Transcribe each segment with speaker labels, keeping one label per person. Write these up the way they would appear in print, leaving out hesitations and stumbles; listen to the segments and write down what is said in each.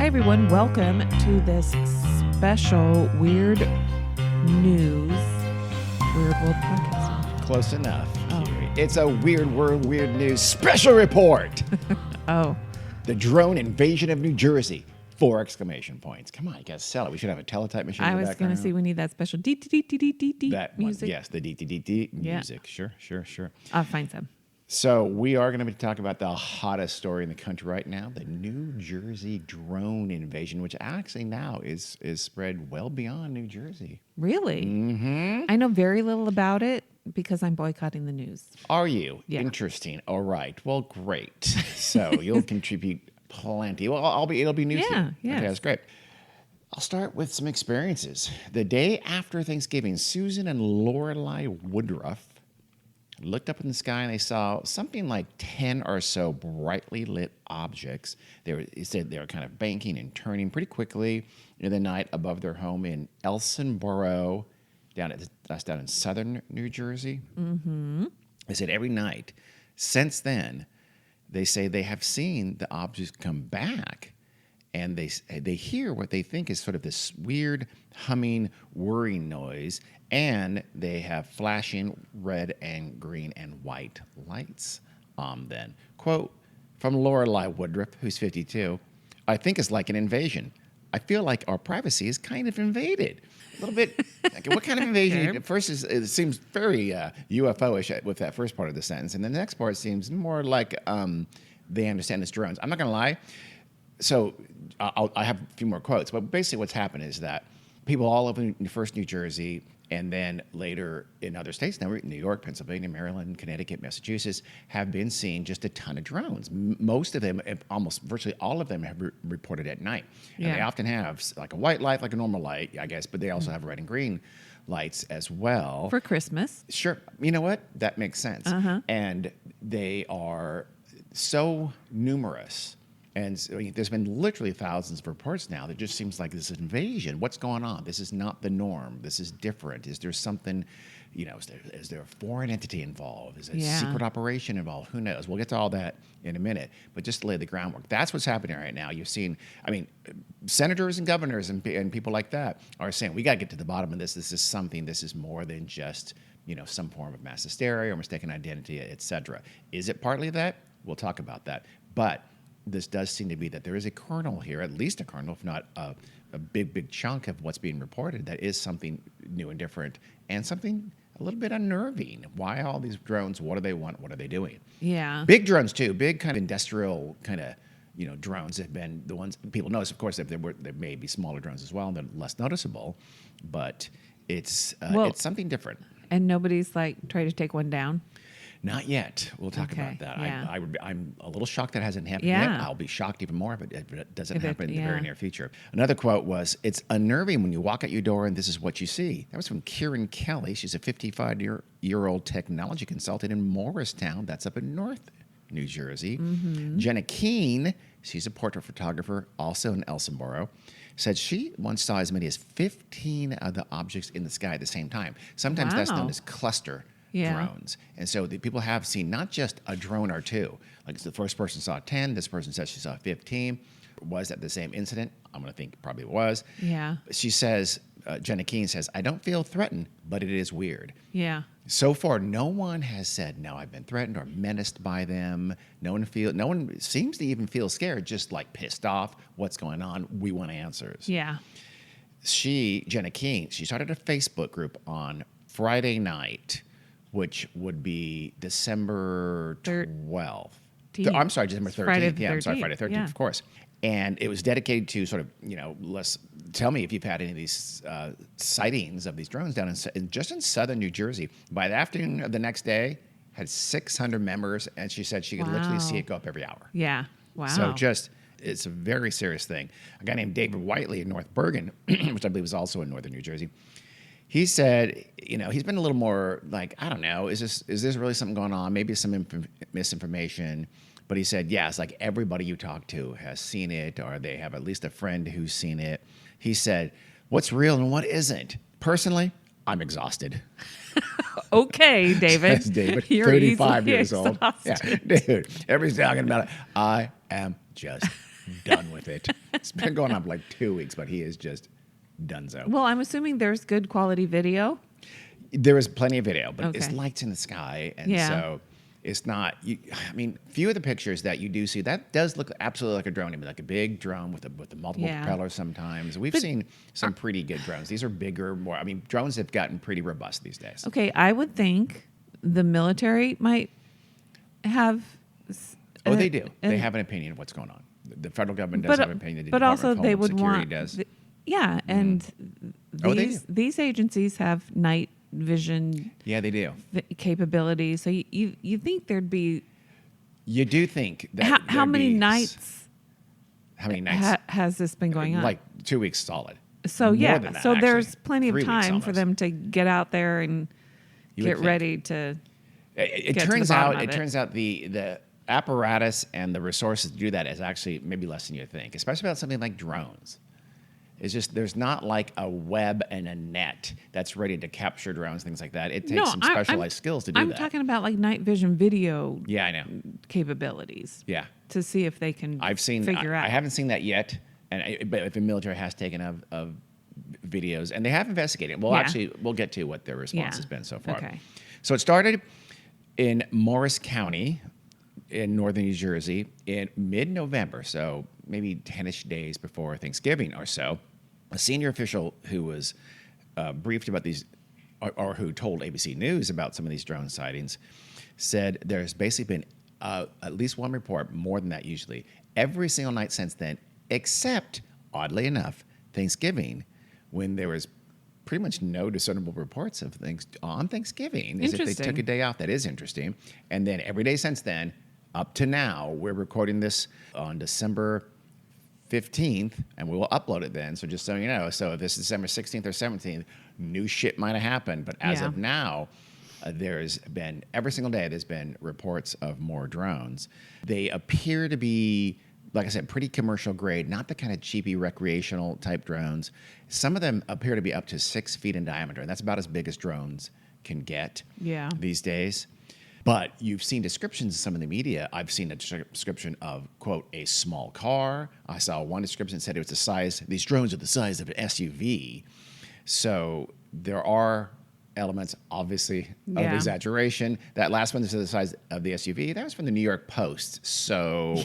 Speaker 1: everyone. Welcome to this special Weird News Weird World podcast.
Speaker 2: Close enough.
Speaker 1: Oh.
Speaker 2: It's a Weird World, Weird News special report.
Speaker 1: Oh.
Speaker 2: The drone invasion of New Jersey. 4 exclamation points. Come on, you guys sell it. We should have a teletype machine
Speaker 1: I
Speaker 2: in the
Speaker 1: was going to
Speaker 2: background.
Speaker 1: say we need that special D-D-D-D-D-D
Speaker 2: That
Speaker 1: music.
Speaker 2: one, yes, the D
Speaker 1: Yeah.
Speaker 2: music. Sure.
Speaker 1: I'll find some.
Speaker 2: So we are going to be talking about the hottest story in the country right now, the New Jersey drone invasion, which actually now is spread well beyond New Jersey.
Speaker 1: Really?
Speaker 2: Mm-hmm.
Speaker 1: I know very little about it because I'm boycotting the news.
Speaker 2: Are you?
Speaker 1: Yeah.
Speaker 2: Interesting. All right. Well, great. So you'll contribute plenty. Well, it'll be news.
Speaker 1: Yeah,
Speaker 2: to you.
Speaker 1: yes.
Speaker 2: Okay, that's great. I'll start with some experiences. The day after Thanksgiving, Susan and Lorelei Woodruff looked up in the sky and they saw something like 10 or so brightly lit objects. It said they were kind of banking and turning pretty quickly in the night above their home in Elsonboro, that's down in southern New Jersey. Mm-hmm. They said every night since then, they say they have seen the objects come back, and they hear what they think is sort of this weird humming, whirring noise, and they have flashing red and green and white lights on them. Quote from Lorelei Woodruff, who's 52, "I think it's like an invasion. I feel like our privacy is kind of invaded." A little bit. Okay, what kind of invasion? At first, it seems very UFO-ish with that first part of the sentence, and the next part seems more like they understand it's drones. I'm not going to lie. So I have a few more quotes, but basically what's happened is that people all over first New Jersey and then later in other states, now New York, Pennsylvania, Maryland, Connecticut, Massachusetts, have been seeing just a ton of drones. Most of them, almost virtually all of them, have reported at night. And they often have like a white light, like a normal light, I guess, but they also have red and green lights as well.
Speaker 1: For Christmas.
Speaker 2: Sure. You know what? That makes sense.
Speaker 1: Uh-huh.
Speaker 2: And they are so numerous. And so, there's been literally thousands of reports now that just seems like this invasion. What's going on? This is not the norm. This is different. Is there something, is there a foreign entity involved? Is there a secret operation involved? Who knows? We'll get to all that in a minute. But just to lay the groundwork, that's what's happening right now. You've seen, senators and governors and people like that are saying, we got to get to the bottom of this. This is more than just, some form of mass hysteria or mistaken identity, et cetera. Is it partly that? We'll talk about that. But this does seem to be that there is a kernel here, at least a kernel, if not a big chunk of what's being reported that is something new and different and something a little bit unnerving. Why all these drones? What do they want? What are they doing?
Speaker 1: Yeah.
Speaker 2: Big drones, too. Big kind of industrial kind of, drones have been the ones people notice. Of course, there may be smaller drones as well, and they're less noticeable, but it's something different.
Speaker 1: And nobody's like trying to take one down?
Speaker 2: Not yet. We'll talk
Speaker 1: Okay,
Speaker 2: about that.
Speaker 1: yeah.
Speaker 2: I'm a little shocked that hasn't happened
Speaker 1: Yeah.
Speaker 2: yet. I'll be shocked even more if it doesn't
Speaker 1: If it-
Speaker 2: happen in the
Speaker 1: yeah.
Speaker 2: very near future. Another quote was, "It's unnerving when you walk out your door and this is what you see." That was from Kieran Kelly. She's a 55-year-old technology consultant in Morristown. That's up in North New Jersey.
Speaker 1: Mm-hmm.
Speaker 2: Jenna Keene, she's a portrait photographer, also in Elsonboro, said she once saw as many as 15 of the objects in the sky at the same time. Sometimes that's known
Speaker 1: Wow.
Speaker 2: as cluster
Speaker 1: Yeah.
Speaker 2: drones. And so the people have seen not just a drone or two. Like the first person saw 10, this person says she saw 15. Was that the same incident? I'm going to think probably was.
Speaker 1: Yeah.
Speaker 2: She says, Jenna Keene says, "I don't feel threatened, but it is weird."
Speaker 1: Yeah.
Speaker 2: So far, no one has said, "No, I've been threatened or menaced by them." No one seems to even feel scared, just like pissed off. What's going on? We want answers.
Speaker 1: Yeah.
Speaker 2: Jenna Keene, she started a Facebook group on Friday night, which would be December 12th. I'm sorry, December 13th.
Speaker 1: Friday the
Speaker 2: Yeah, I'm sorry,
Speaker 1: 13th.
Speaker 2: Friday the 13th,
Speaker 1: Yeah.
Speaker 2: of course. And it was dedicated to sort of, tell me if you've had any of these sightings of these drones down just in southern New Jersey. By the afternoon of the next day, had 600 members, and she said she could literally see it go up every hour.
Speaker 1: Yeah. Wow.
Speaker 2: So it's a very serious thing. A guy named David Whiteley in North Bergen, which I believe is also in northern New Jersey, he said, he's been a little more like, I don't know, is this really something going on? Maybe some misinformation. But he said, yes, like everybody you talk to has seen it, or they have at least a friend who's seen it. He said, what's real and what isn't? Personally, I'm exhausted.
Speaker 1: Okay, David.
Speaker 2: That's David,
Speaker 1: You're
Speaker 2: 35
Speaker 1: easily
Speaker 2: years old.
Speaker 1: exhausted.
Speaker 2: Yeah, dude, everybody's talking about it. I am just done with it. It's been going on for like 2 weeks, but he is just donezo.
Speaker 1: Well, I'm assuming there's good quality video.
Speaker 2: There is plenty of video, but it's
Speaker 1: Okay.
Speaker 2: lights in the sky, and
Speaker 1: Yeah.
Speaker 2: so it's not. I mean, few of the pictures that you do see that does look absolutely like a drone. I mean, like a big drone with the multiple
Speaker 1: Yeah.
Speaker 2: propellers. Sometimes we've
Speaker 1: But-
Speaker 2: seen some pretty good drones. These are bigger, more. I mean, drones have gotten pretty robust these days.
Speaker 1: Okay, I would think the military might have.
Speaker 2: Oh, they do. They
Speaker 1: and-
Speaker 2: have an opinion of what's going on. The federal government does have an opinion. The
Speaker 1: but
Speaker 2: Department
Speaker 1: also
Speaker 2: of
Speaker 1: they
Speaker 2: Homeland
Speaker 1: would
Speaker 2: Security
Speaker 1: want.
Speaker 2: does.
Speaker 1: Yeah, and
Speaker 2: Oh, they
Speaker 1: these agencies have night vision
Speaker 2: Yeah, they do.
Speaker 1: capabilities. So you think there'd be
Speaker 2: You do think that
Speaker 1: how
Speaker 2: there'd
Speaker 1: many
Speaker 2: be
Speaker 1: nights
Speaker 2: How many nights?
Speaker 1: has this been going on?
Speaker 2: Like 2 weeks solid.
Speaker 1: So
Speaker 2: More
Speaker 1: yeah,
Speaker 2: than that,
Speaker 1: so there's
Speaker 2: actually.
Speaker 1: plenty of
Speaker 2: 3 weeks
Speaker 1: time for
Speaker 2: almost.
Speaker 1: them to get out there and
Speaker 2: You would
Speaker 1: get
Speaker 2: think.
Speaker 1: ready to.
Speaker 2: It
Speaker 1: get to the
Speaker 2: turns
Speaker 1: bottom
Speaker 2: out.
Speaker 1: of
Speaker 2: It
Speaker 1: it.
Speaker 2: turns out the apparatus and the resources to do that is actually maybe less than you think, especially about something like drones. It's just there's not like a web and a net that's ready to capture drones, things like that. It takes some specialized skills to do
Speaker 1: I'm
Speaker 2: that.
Speaker 1: talking about like night vision video
Speaker 2: Yeah, I know.
Speaker 1: capabilities
Speaker 2: Yeah,
Speaker 1: to see if they can
Speaker 2: I've seen.
Speaker 1: figure out.
Speaker 2: I haven't seen that yet, but the military has taken of videos, and they have investigated. Well,
Speaker 1: Yeah.
Speaker 2: actually, we'll get to what their response
Speaker 1: Yeah.
Speaker 2: has been so far.
Speaker 1: Okay.
Speaker 2: So it started in Morris County in northern New Jersey in mid-November, so maybe 10-ish days before Thanksgiving or so. A senior official who was briefed about these, or who told ABC News about some of these drone sightings, said there's basically been at least one report, more than that usually, every single night since then, except, oddly enough, Thanksgiving, when there was pretty much no discernible reports of things on Thanksgiving, as if they took
Speaker 1: Interesting.
Speaker 2: a day off. That is interesting. And then every day since then, up to now, we're recording this on December 15th, and we will upload it then. So just so you know, so if this is December 16th or 17th, new shit might have happened. But as
Speaker 1: Yeah.
Speaker 2: of now, there's been, every single day, there's been reports of more drones. They appear to be, like I said, pretty commercial grade, not the kind of cheapy recreational type drones. Some of them appear to be up to 6 feet in diameter, and that's about as big as drones can get
Speaker 1: Yeah.
Speaker 2: these days. But you've seen descriptions in some of the media. I've seen a description of, quote, a small car. I saw one description that said it was the size, these drones are the size of an SUV. So there are elements, obviously, of
Speaker 1: Yeah.
Speaker 2: exaggeration. That last one that said the size of the SUV, that was from the New York Post. So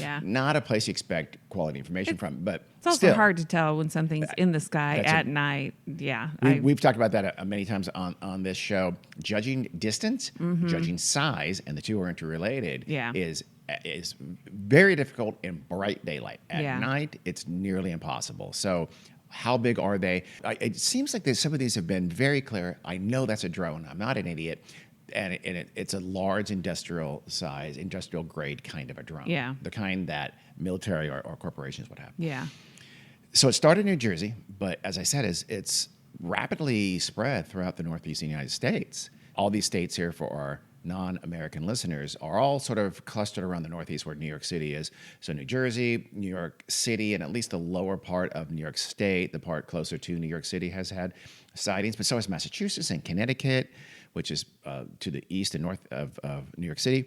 Speaker 1: Yeah.
Speaker 2: not a place you expect quality information from. But
Speaker 1: It's also
Speaker 2: still,
Speaker 1: hard to tell when something's in the sky
Speaker 2: That's
Speaker 1: at night. Yeah.
Speaker 2: We've talked about that many times on this show. Judging distance, judging size, and the two are interrelated.
Speaker 1: Yeah.
Speaker 2: is very difficult in bright daylight. At
Speaker 1: Yeah.
Speaker 2: night, it's nearly impossible. So, how big are they? It seems like some of these have been very clear. I know that's a drone. I'm not an idiot. And it's a large industrial size, industrial grade kind of a drone.
Speaker 1: Yeah.
Speaker 2: The kind that military or corporations would have.
Speaker 1: yeah.
Speaker 2: So it started in New Jersey, but as I said, it's rapidly spread throughout the Northeastern United States. All these states here, for our non-American listeners, are all sort of clustered around the Northeast where New York City is. So New Jersey, New York City, and at least the lower part of New York State, the part closer to New York City, has had sightings, but so has Massachusetts and Connecticut, which is to the east and north of New York City.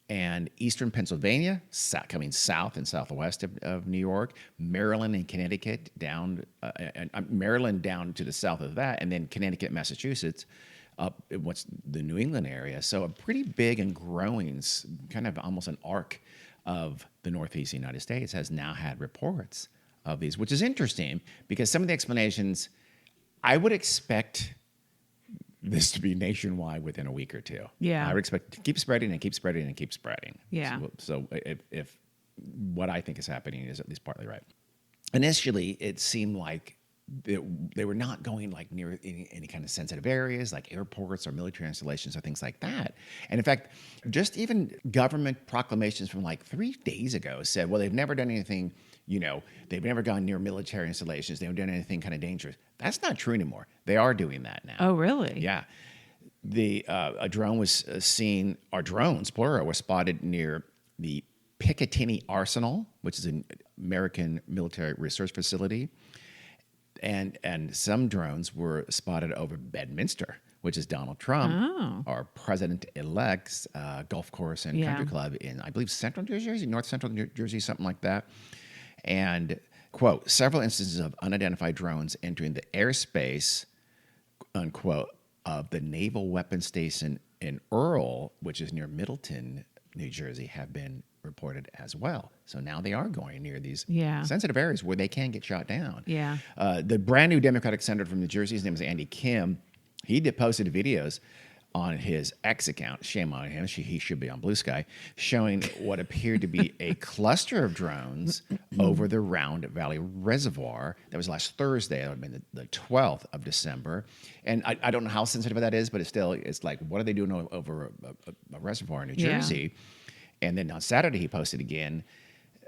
Speaker 2: And eastern Pennsylvania, coming south and southwest of New York, Maryland and Connecticut down, and Maryland down to the south of that, and then Connecticut, Massachusetts, up in what's the New England area. So a pretty big and growing, kind of almost an arc of the Northeast United States has now had reports of these, which is interesting because some of the explanations, I would expect this to be nationwide within a week or two.
Speaker 1: Yeah.
Speaker 2: I would expect it to keep spreading and keep spreading and keep spreading.
Speaker 1: Yeah.
Speaker 2: So if what I think is happening is at least partly right. Initially, it seemed like they were not going like near any kind of sensitive areas like airports or military installations or things like that. And in fact, just even government proclamations from like 3 days ago said, well, they've never done anything, they've never gone near military installations. They've done anything kind of dangerous. That's not true anymore. They are doing that now.
Speaker 1: Oh, really?
Speaker 2: Yeah. A drone was seen, or drones, plural, were spotted near the Picatinny Arsenal, which is an American military research facility. And some drones were spotted over Bedminster, which is Donald Trump, our president-elect's golf course and
Speaker 1: Yeah.
Speaker 2: country club in, I believe, central New Jersey, north central New Jersey, something like that. And, quote, several instances of unidentified drones entering the airspace, unquote, of the Naval Weapons Station in Earl, which is near Middleton, New Jersey, have been reported as well. So now they are going near these sensitive areas where they can get shot down.
Speaker 1: Yeah.
Speaker 2: The brand new Democratic senator from New Jersey, his name is Andy Kim, he posted videos on his X account, shame on him, he should be on Blue Sky, showing what appeared to be a cluster of drones over the Round Valley Reservoir. That was last Thursday. That would have been the 12th of December. And I don't know how sensitive that is, but it's like, what are they doing over a reservoir in New Jersey? And then on Saturday, he posted again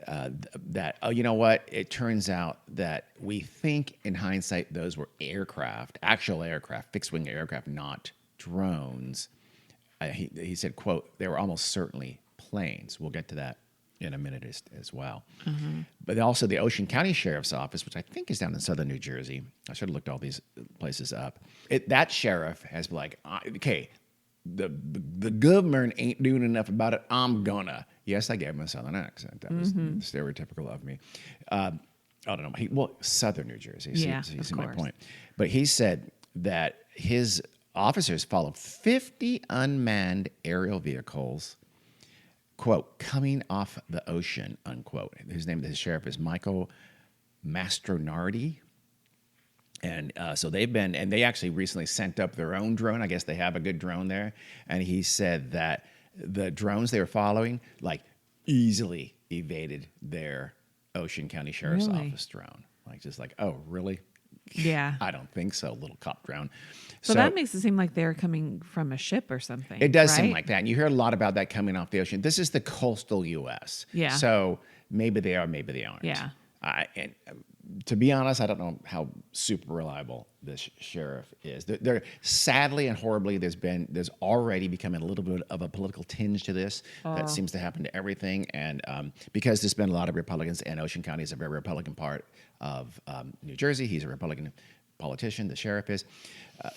Speaker 2: that, oh, you know what? It turns out that we think in hindsight those were aircraft, actual aircraft, fixed-wing aircraft, not drones. He said, quote, they were almost certainly planes. We'll get to that in a minute as well. But also the Ocean County Sheriff's Office, which I think is down in southern New Jersey. I should have looked all these places up. That sheriff has been like, okay, the government ain't doing enough about it. I'm gonna. Yes, I gave him a southern accent. That was stereotypical of me. I don't know. Southern New Jersey.
Speaker 1: Yeah,
Speaker 2: see
Speaker 1: of
Speaker 2: my
Speaker 1: course.
Speaker 2: point. But he said that his officers followed 50 unmanned aerial vehicles, quote, coming off the ocean, unquote. His name, the sheriff, is Michael Mastronardi. And so they actually recently sent up their own drone. I guess they have a good drone there. And he said that the drones they were following, like, easily evaded their Ocean County Sheriff's Office drone. Like, just like, oh, really?
Speaker 1: Yeah.
Speaker 2: I don't think so, little cop drone.
Speaker 1: So that makes it seem like they're coming from a ship or something.
Speaker 2: It does
Speaker 1: right?
Speaker 2: seem like that. And you hear a lot about that coming off the ocean. This is the coastal U.S.
Speaker 1: Yeah.
Speaker 2: So maybe they are, maybe they aren't.
Speaker 1: Yeah.
Speaker 2: And to be honest, I don't know how super reliable this sheriff is. There sadly and horribly, there's already becoming a little bit of a political tinge to this. That seems to happen to everything. And because there's been a lot of Republicans, and Ocean County is a very Republican part of New Jersey. He's a Republican politician, the sheriff is.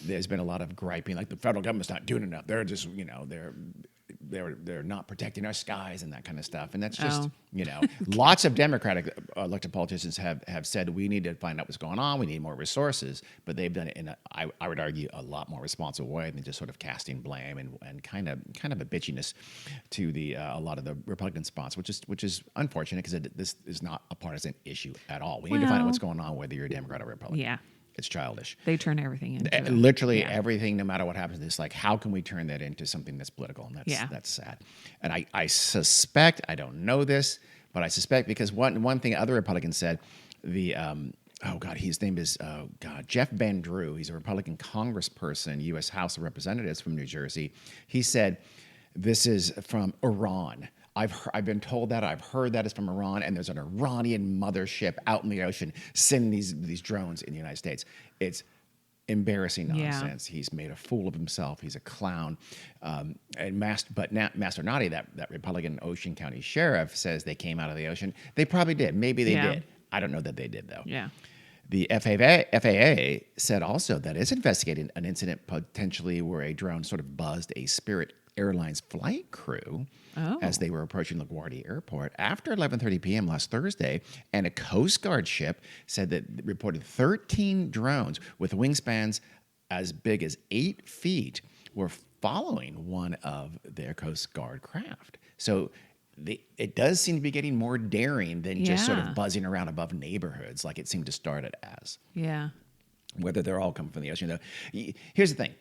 Speaker 2: There's been a lot of griping, like the federal government's not doing enough. They're just, they're not protecting our skies and that kind of stuff. And that's just, lots of Democratic elected politicians have said we need to find out what's going on. We need more resources. But they've done it in I would argue, a lot more responsible way than just sort of casting blame and kind of a bitchiness to a lot of the Republican spots, which is unfortunate because this is not a partisan issue at all. We need to find out what's going on, whether you're a Democrat or Republican.
Speaker 1: Yeah.
Speaker 2: It's childish.
Speaker 1: They turn everything into
Speaker 2: literally everything, no matter what happens. It's like, how can we turn that into something that's political? And that's sad. And I suspect, I don't know this, but I suspect because one thing other Republicans said, his name is Jeff Van Drew. He's a Republican congressperson, U.S. House of Representatives from New Jersey. He said, this is from Iran. I've been told that. I've heard that it's from Iran, and there's an Iranian mothership out in the ocean sending these drones in the United States. It's embarrassing nonsense. Yeah. He's made a fool of himself. He's a clown. Mastronardi, that Republican Ocean County sheriff, says they came out of the ocean. They probably did. Maybe they did. I don't know that they did, though.
Speaker 1: Yeah.
Speaker 2: The FAA said also that it's investigating an incident potentially where a drone sort of buzzed a Spirit Airlines flight crew as they were approaching LaGuardia Airport after 11:30 p.m. last Thursday, and a Coast Guard ship said that it reported 13 drones with wingspans as big as 8 feet were following one of their Coast Guard craft. So it does seem to be getting more daring than just sort of buzzing around above neighborhoods like it seemed to start it as.
Speaker 1: Yeah.
Speaker 2: Whether they're all coming from the ocean, though. Here's the thing.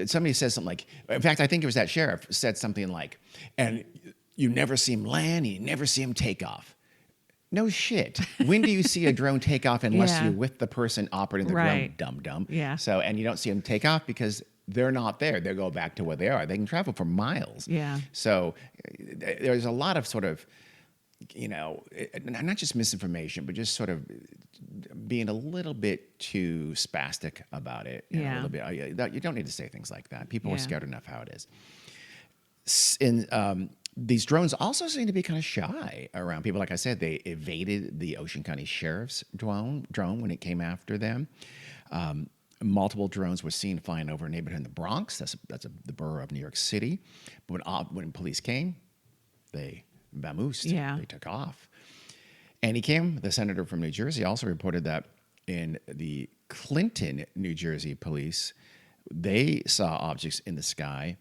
Speaker 2: Somebody says something like, in fact, I think it was that sheriff said something like, and you never see him land, you never see him take off. No shit. When do you see a drone take off unless you're with the person operating the drone, dum-dum?
Speaker 1: Yeah.
Speaker 2: So, and you don't see them take off because they're not there. They go back to where they are. They can travel for miles.
Speaker 1: Yeah.
Speaker 2: So there's a lot of sort of, not just misinformation, but just sort of being a little bit too spastic about it. A little bit. You don't need to say things like that. People are scared enough how it is. These drones also seem to be kind of shy around people. Like I said, they evaded the Ocean County Sheriff's drone when it came after them. Multiple drones were seen flying over a neighborhood in the Bronx. That's the borough of New York City. But when police came, they vamoosed.
Speaker 1: Yeah.
Speaker 2: They took off. Andy Kim, the senator from New Jersey, also reported that in the Clinton, New Jersey police, they saw objects in the sky.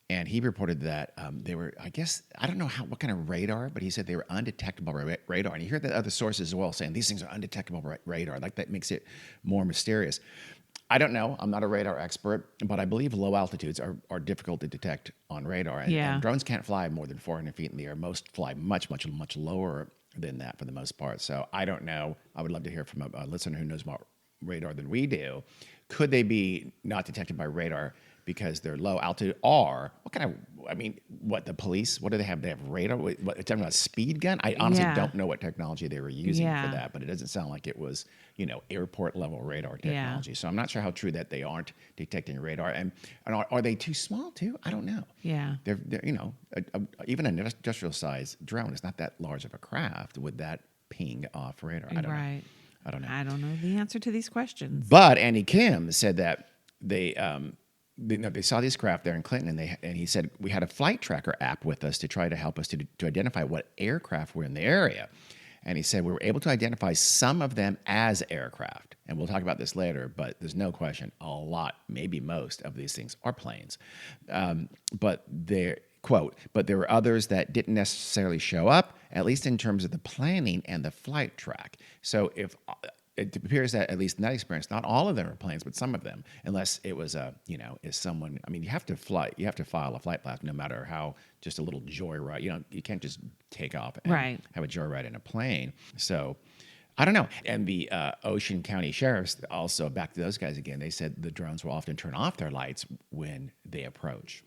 Speaker 2: And he reported that they were, I guess, I don't know what kind of radar, but he said they were undetectable radar. And you hear the other sources as well saying these things are undetectable radar. Like that makes it more mysterious. I don't know. I'm not a radar expert, but I believe low altitudes are difficult to detect on radar. And drones can't fly more than 400 feet in the air. Most fly much, much, much lower than that for the most part. So I don't know. I would love to hear from a listener who knows more radar than we do. Could they be not detected by radar because they're low altitude? Or what kind of, I mean, what the police, what do they have? They have radar? What, talking about a speed gun? I honestly don't know what technology they were using for that, but it doesn't sound like it was, airport level radar technology. So I'm not sure how true that they aren't detecting radar. And are they too small too? I don't know.
Speaker 1: Yeah.
Speaker 2: They're even an industrial size drone is not that large of a craft with that ping off radar. I don't know. I don't know.
Speaker 1: I don't know the answer to these questions.
Speaker 2: But Andy Kim said that they saw these craft there in Clinton, and he said we had a flight tracker app with us to try to help us to identify what aircraft were in the area. And he said we were able to identify some of them as aircraft. And we'll talk about this later, but there's no question a lot, maybe most of these things are planes. But they're, quote, but there were others that didn't necessarily show up, at least in terms of the planning and the flight track. So if it appears that, at least in that experience, not all of them are planes, but some of them, unless it was is someone, I mean, you have to file a flight plan no matter how, just a little joyride. You can't just take off and have a joyride in a plane. So I don't know. And the Ocean County sheriffs also, back to those guys again, they said the drones will often turn off their lights when they approach.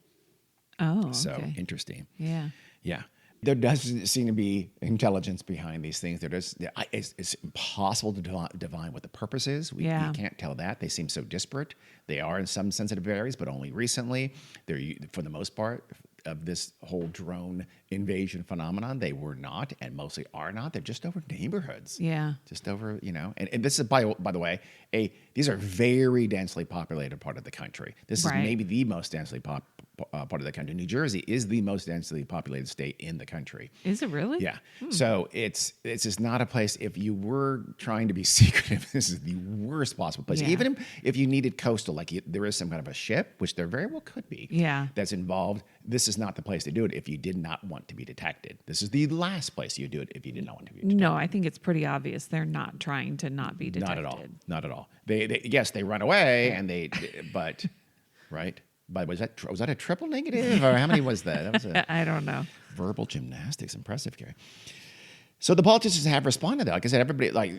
Speaker 2: Oh, okay. So interesting.
Speaker 1: Yeah.
Speaker 2: Yeah. There doesn't seem to be intelligence behind these things. It's impossible to divine what the purpose is. You can't tell that. They seem so disparate. They are in some sensitive areas, but only recently. They're, for the most part, of this whole drone invasion phenomenon, they were not, and mostly are not. They're just over neighborhoods.
Speaker 1: Yeah.
Speaker 2: Just over, and this is, by the way, these are very densely populated part of the country. This is maybe the most densely part of the country. New Jersey is the most densely populated state in the country.
Speaker 1: Is it really?
Speaker 2: Yeah. So it's just not a place, if you were trying to be secretive, this is the worst possible place. Even if you needed coastal, like there is some kind of a ship, which there very well could be, that's involved, this is not the place to do it if you did not want to be detected. This is the last place you do it if you did not want to be detected.
Speaker 1: No, I think it's pretty obvious they're not trying to not be detected.
Speaker 2: Not at all. They run away but right? But was that a triple negative, or how many was that? That was
Speaker 1: I don't know.
Speaker 2: Verbal gymnastics, impressive, Gary. So the politicians have responded to that. Like I said, everybody, like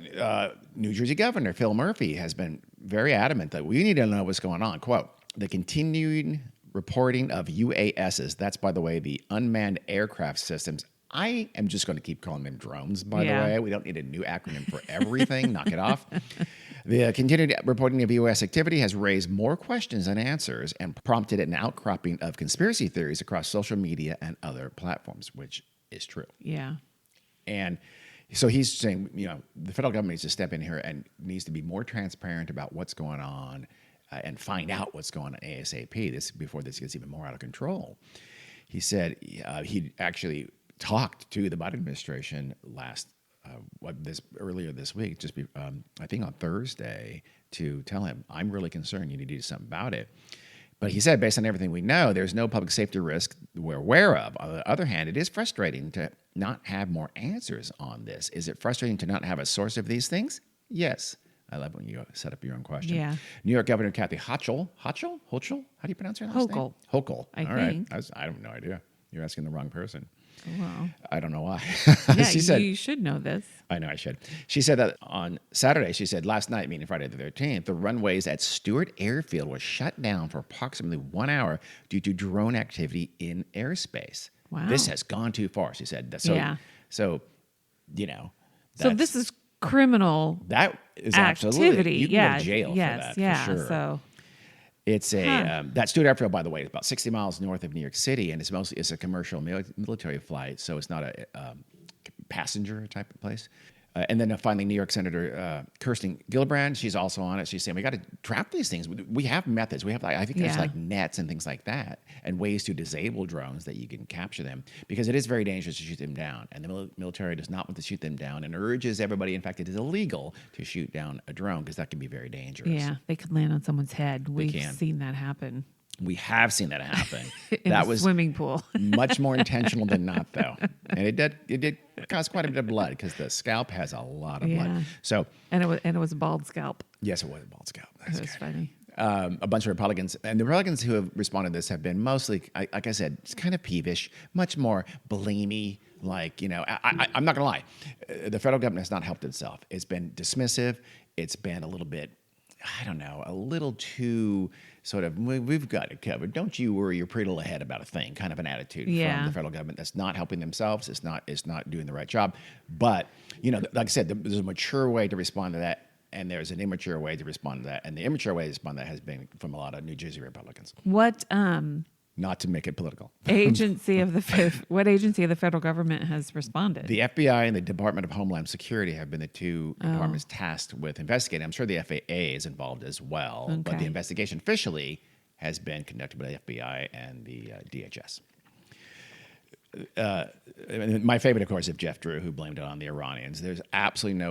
Speaker 2: New Jersey Governor Phil Murphy has been very adamant that we need to know what's going on. Quote, the continuing reporting of UASs, that's, by the way, the unmanned aircraft systems. I am just going to keep calling them drones, by the way. We don't need a new acronym for everything. Knock it off. The continued reporting of U.S. activity has raised more questions than answers and prompted an outcropping of conspiracy theories across social media and other platforms, which is true.
Speaker 1: Yeah.
Speaker 2: And so he's saying, the federal government needs to step in here and needs to be more transparent about what's going on and find out what's going on ASAP before this gets even more out of control. He said he actually talked to the Biden administration earlier this week, I think on Thursday, to tell him, I'm really concerned, you need to do something about it. But he said, based on everything we know, there's no public safety risk we're aware of. On the other hand, it is frustrating to not have more answers on this. Is it frustrating to not have a source of these things? Yes. I love when you set up your own question.
Speaker 1: Yeah.
Speaker 2: New York Governor Kathy Hochul? How do you pronounce her last name? Hochul.
Speaker 1: I
Speaker 2: think. I have no idea. You're asking the wrong person.
Speaker 1: Wow.
Speaker 2: I don't know why.
Speaker 1: Yeah,
Speaker 2: she said,
Speaker 1: you should know this.
Speaker 2: I know I should. She said that on Saturday, last night, meaning Friday the 13th, the runways at Stewart Airfield were shut down for approximately 1 hour due to drone activity in airspace.
Speaker 1: Wow.
Speaker 2: This has gone too far, she said. So
Speaker 1: this is criminal
Speaker 2: that is
Speaker 1: activity.
Speaker 2: Absolutely. You can go to jail for that, for sure.
Speaker 1: So
Speaker 2: it's that Stewart Airfield, by the way, is about 60 miles north of New York City, and it's a commercial military flight, so it's not a passenger type of place. And then finally, New York Senator Kirsten Gillibrand, she's also on it. She's saying we got to trap these things. We have methods. We have, I think there's like nets and things like that, and ways to disable drones that you can capture them, because it is very dangerous to shoot them down. And the military does not want to shoot them down, and urges everybody. In fact, it is illegal to shoot down a drone because that can be very dangerous.
Speaker 1: Yeah, they could land on someone's head. We've
Speaker 2: can.
Speaker 1: seen that happen.
Speaker 2: We have seen that happen.
Speaker 1: In
Speaker 2: That
Speaker 1: a
Speaker 2: was
Speaker 1: swimming pool.
Speaker 2: much more intentional than not, though, and it did cause quite a bit of blood because the scalp has a lot of blood. So,
Speaker 1: and it was a bald scalp.
Speaker 2: yes, it was a bald scalp. That's
Speaker 1: It was
Speaker 2: good.
Speaker 1: funny.
Speaker 2: A bunch of Republicans, and the Republicans who have responded to this have been mostly, like I said, it's kind of peevish, much more blamey. Like, I'm not gonna lie, the federal government has not helped itself. It's been dismissive. It's been a little bit, I don't know, a little too sort of, we've got it covered. Don't you worry your pretty little head about a thing, kind of an attitude from the federal government that's not helping themselves. It's not doing the right job. But, like I said, there's a mature way to respond to that, and there's an immature way to respond to that. And the immature way to respond to that has been from a lot of New Jersey Republicans.
Speaker 1: What
Speaker 2: Not to make it political.
Speaker 1: agency of the federal government has responded?
Speaker 2: The FBI and the Department of Homeland Security have been the two departments tasked with investigating. I'm sure the FAA is involved as well, but the
Speaker 1: Okay.
Speaker 2: investigation officially has been conducted by the FBI and the DHS. And my favorite, of course, is Jeff Drew, who blamed it on the Iranians. There's absolutely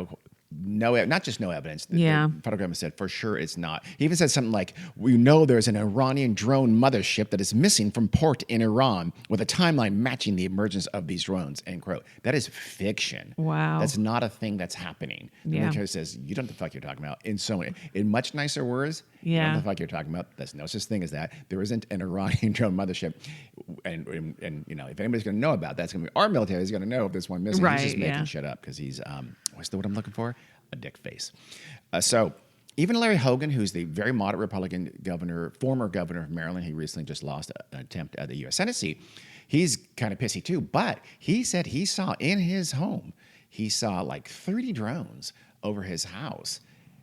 Speaker 2: not just no evidence. The federal government said for sure it's not. He even said something like, we know there's an Iranian drone mothership that is missing from port in Iran with a timeline matching the emergence of these drones, end quote. That is fiction.
Speaker 1: Wow.
Speaker 2: That's not a thing that's happening. The military says, you don't know the fuck you're talking about. In much nicer words, you don't know the fuck you're talking about. There's no such thing as that. There isn't an Iranian drone mothership. And if anybody's going to know about that, it's going to be our military is going to know if there's one missing.
Speaker 1: Right,
Speaker 2: he's just making shit up because he's, what's the word I'm looking for? A dick face. So even Larry Hogan, who's the very moderate Republican governor, former governor of Maryland, he recently just lost an attempt at the U.S. Senate seat. He's kind of pissy too, but he said he saw in his home, he saw like 30 drones over his house.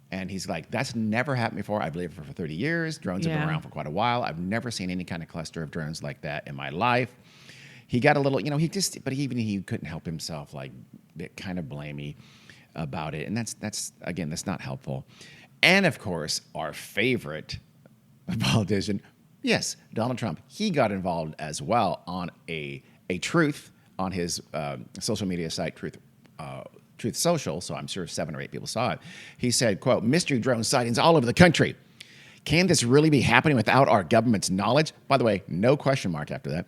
Speaker 2: And he's like, that's never happened before. I've lived for 30 years. Drones have been around for quite a while. I've never seen any kind of cluster of drones like that in my life. He got a little, but he couldn't help himself, like, kind of blamey about it. And that's not helpful. And of course, our favorite politician, yes, Donald Trump, he got involved as well on a truth on his social media site, Truth Social, so I'm sure 7 or 8 people saw it. He said, quote, mystery drone sightings all over the country. Can this really be happening without our government's knowledge? By the way, no question mark after that.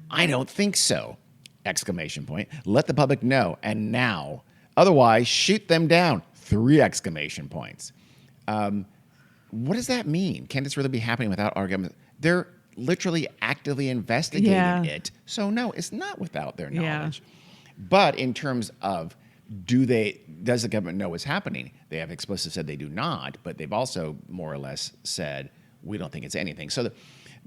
Speaker 2: I don't think so, exclamation point. Let the public know, and now. Otherwise, shoot them down, 3 exclamation points. What does that mean? Can this really be happening without our government? They're literally actively investigating it. So no, it's not without their knowledge. But in terms of does the government know what's happening? They have explicitly said they do not, but they've also more or less said we don't think it's anything. So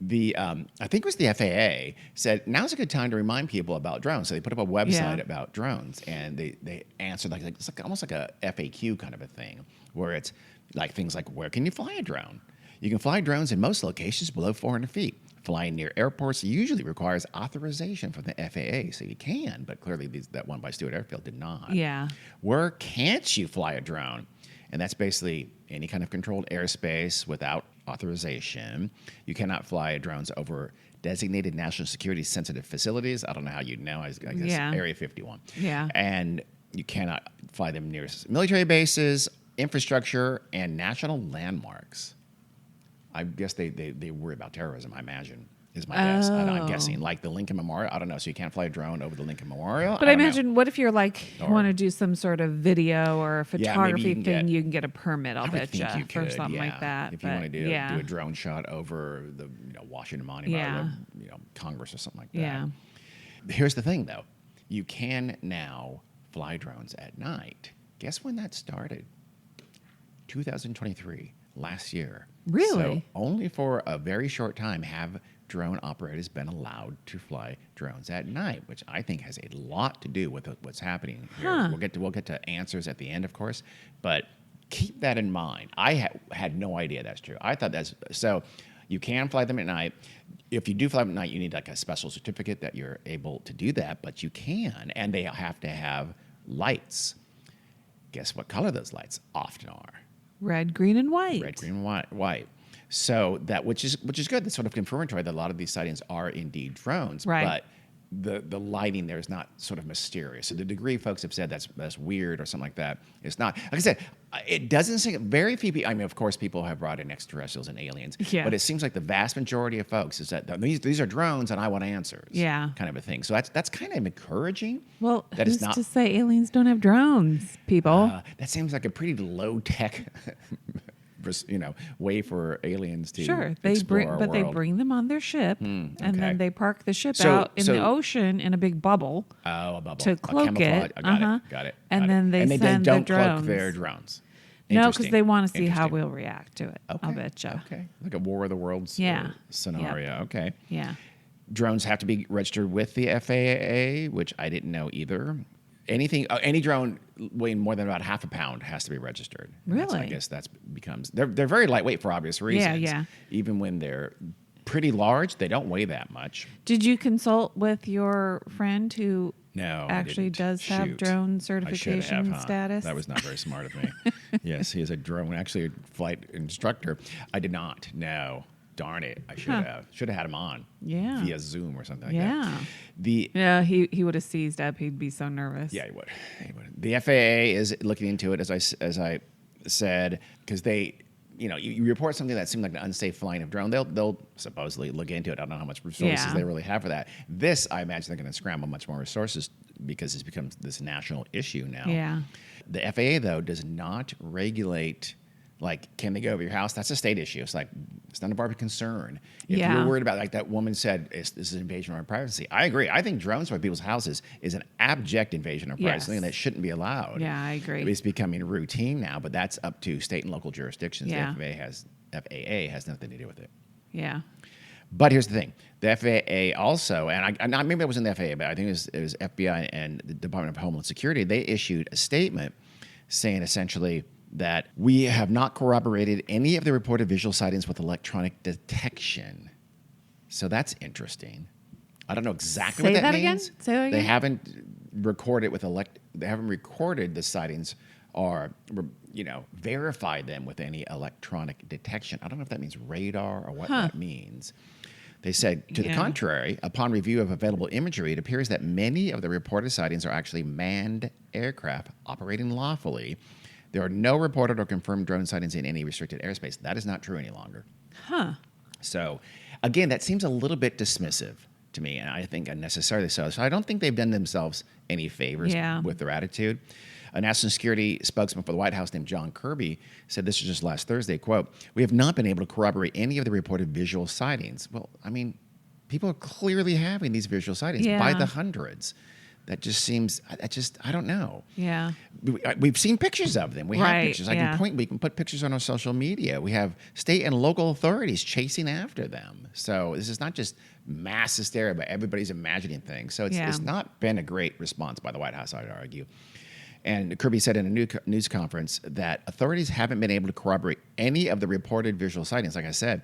Speaker 2: I think it was the FAA said now's a good time to remind people about drones. So they put up a website about drones, and they answered like it's like almost like a FAQ kind of a thing, where it's like things like, where can you fly a drone? You can fly drones in most locations below 400 feet. Flying near airports usually requires authorization from the FAA, so you can, but clearly that one by Stewart Airfield did not.
Speaker 1: Yeah.
Speaker 2: Where can't you fly a drone? And that's basically any kind of controlled airspace without authorization. You cannot fly drones over designated national security sensitive facilities. I don't know how you'd know. I guess Area 51.
Speaker 1: Yeah.
Speaker 2: And you cannot fly them near military bases, infrastructure, and national landmarks. I guess they worry about terrorism, I imagine, is my guess. I'm guessing. Like the Lincoln Memorial. I don't know. So you can't fly a drone over the Lincoln Memorial?
Speaker 1: But I imagine, what if you're like, want to do some sort of video or photography thing? You can get a permit, I'll bet you, for something like that.
Speaker 2: If you want to do a drone shot over the Washington Monument or Congress or something like that.
Speaker 1: Yeah.
Speaker 2: Here's the thing, though. You can now fly drones at night. Guess when that started? 2023, last year.
Speaker 1: Really?
Speaker 2: So only for a very short time have drone operators been allowed to fly drones at night, which I think has a lot to do with what's happening here. We'll get to answers at the end, of course, but keep that in mind. I had no idea that's true. I thought that's so. You can fly them at night. If you do fly them at night, you need like a special certificate that you're able to do that, but you can, and they have to have lights. Guess what color those lights often are?
Speaker 1: Red, green, and white.
Speaker 2: Red, green, white. So that which is good. That's sort of confirmatory that a lot of these sightings are indeed drones.
Speaker 1: Right.
Speaker 2: But the lighting there is not sort of mysterious. So the degree folks have said that's weird or something like that, it's not. Like I said, it doesn't seem very few people. I mean, of course, people have brought in extraterrestrials and aliens.
Speaker 1: Yeah.
Speaker 2: But it seems like the vast majority of folks is that these are drones and I want answers.
Speaker 1: Yeah.
Speaker 2: Kind of a thing. So that's kind of encouraging.
Speaker 1: Well,
Speaker 2: that
Speaker 1: who's
Speaker 2: it's not
Speaker 1: to say aliens don't have drones, people?
Speaker 2: That seems like a pretty low tech. Way for aliens to explore our world.
Speaker 1: They bring them on their ship, and
Speaker 2: okay.
Speaker 1: then they park the ship out in the ocean in a big bubble.
Speaker 2: Oh, a bubble
Speaker 1: To cloak it.
Speaker 2: Got it.
Speaker 1: And then they send
Speaker 2: don't
Speaker 1: the drones.
Speaker 2: cloak their drones.
Speaker 1: No, because they want to see how we'll react to it.
Speaker 2: Okay.
Speaker 1: I'll bet you.
Speaker 2: Okay, like a War of the Worlds scenario.
Speaker 1: Yep.
Speaker 2: Okay.
Speaker 1: Yeah.
Speaker 2: Drones have to be registered with the FAA, which I didn't know either. Any drone weighing more than about half a pound has to be registered.
Speaker 1: Really?
Speaker 2: I guess they're very lightweight for obvious reasons.
Speaker 1: Yeah.
Speaker 2: Even when they're pretty large, they don't weigh that much.
Speaker 1: Did you consult with your friend who actually does have drone certification status?
Speaker 2: That was not very smart of me. Yes, he is a drone, actually a flight instructor. I did not. No. Darn it! I should have had him on.
Speaker 1: Yeah.
Speaker 2: Via Zoom or something like that.
Speaker 1: He would have seized up. He'd be so nervous.
Speaker 2: Yeah, he would. The FAA is looking into it, as I said, because they, you report something that seemed like an unsafe flying of drone, they'll supposedly look into it. I don't know how much resources they really have for that. This, I imagine, they're going to scramble much more resources because this becomes this national issue now.
Speaker 1: Yeah.
Speaker 2: The FAA though does not regulate. Like, can they go over your house? That's a state issue. It's like, it's none of our concern. If you're worried about, like that woman said, this is an invasion of our privacy. I agree. I think drones by people's houses is an abject invasion of privacy, and that shouldn't be allowed.
Speaker 1: Yeah, I agree.
Speaker 2: It's becoming routine now, but that's up to state and local jurisdictions.
Speaker 1: Yeah.
Speaker 2: The FAA has nothing to do with it.
Speaker 1: Yeah.
Speaker 2: But here's the thing. The FAA also, and maybe it was in the FAA, but I think it was FBI and the Department of Homeland Security, they issued a statement saying essentially that we have not corroborated any of the reported visual sightings with electronic detection. So that's interesting. I don't know exactly what that means.
Speaker 1: Say that again.
Speaker 2: They haven't recorded they haven't recorded the sightings or verified them with any electronic detection. I don't know if that means radar or what that means. They said, to the contrary, upon review of available imagery, it appears that many of the reported sightings are actually manned aircraft operating lawfully. There are no reported or confirmed drone sightings in any restricted airspace. That is not true any longer. So, again, that seems a little bit dismissive to me, and I think unnecessarily so. So I don't think they've done themselves any favors with their attitude. A national security spokesman for the White House named John Kirby said this was just last Thursday, quote, "We have not been able to corroborate any of the reported visual sightings." Well, I mean, people are clearly having these visual sightings by the hundreds. That just seems, I don't know.
Speaker 1: Yeah.
Speaker 2: We've seen pictures of them. We have pictures. We can put pictures on our social media. We have state and local authorities chasing after them. So this is not just mass hysteria, but everybody's imagining things. So it's not been a great response by the White House, I'd argue. And Kirby said in a news conference that authorities haven't been able to corroborate any of the reported visual sightings, like I said.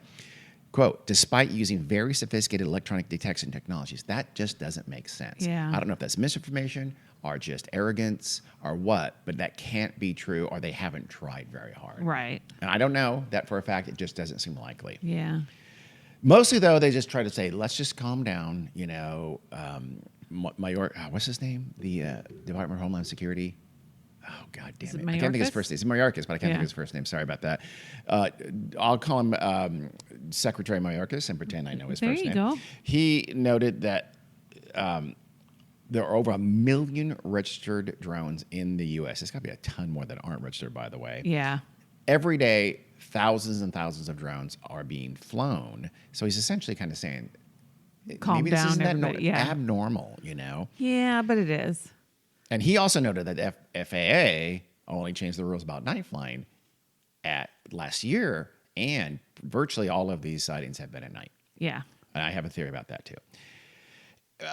Speaker 2: Quote, despite using very sophisticated electronic detection technologies. That just doesn't make sense.
Speaker 1: Yeah.
Speaker 2: I don't know if that's misinformation or just arrogance or what, but that can't be true, or they haven't tried very hard.
Speaker 1: Right.
Speaker 2: And I don't know that for a fact. It just doesn't seem likely.
Speaker 1: Yeah.
Speaker 2: Mostly, though, they just try to say, let's just calm down. What's his name? The Department of Homeland Security. Oh, God damn it. I can't think of his first name. It's Mayorkas, but I can't think of his first name. Sorry about that. I'll call him Secretary Mayorkas and pretend I know his first name.
Speaker 1: There you go.
Speaker 2: He noted that there are over 1 million registered drones in the U.S. There's got to be a ton more that aren't registered, by the way.
Speaker 1: Yeah.
Speaker 2: Every day, thousands and thousands of drones are being flown. So he's essentially kind of saying,
Speaker 1: calm
Speaker 2: maybe
Speaker 1: down,
Speaker 2: this isn't
Speaker 1: everybody.
Speaker 2: abnormal,
Speaker 1: Yeah, but it is.
Speaker 2: And he also noted that the FAA only changed the rules about night flying last year, and virtually all of these sightings have been at night.
Speaker 1: Yeah.
Speaker 2: And I have a theory about that, too.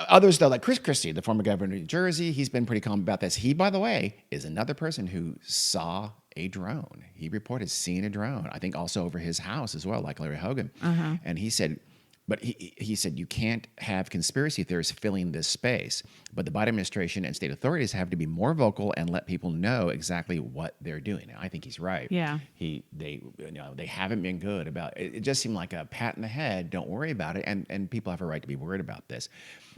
Speaker 2: Others, though, like Chris Christie, the former governor of New Jersey, he's been pretty calm about this. He, by the way, is another person who saw a drone. He reported seeing a drone, I think also over his house as well, like Larry Hogan. And he said, But he said you can't have conspiracy theorists filling this space. But the Biden administration and state authorities have to be more vocal and let people know exactly what they're doing. And I think he's right.
Speaker 1: Yeah.
Speaker 2: They haven't been good about it. It just seemed like a pat in the head. Don't worry about it. And people have a right to be worried about this.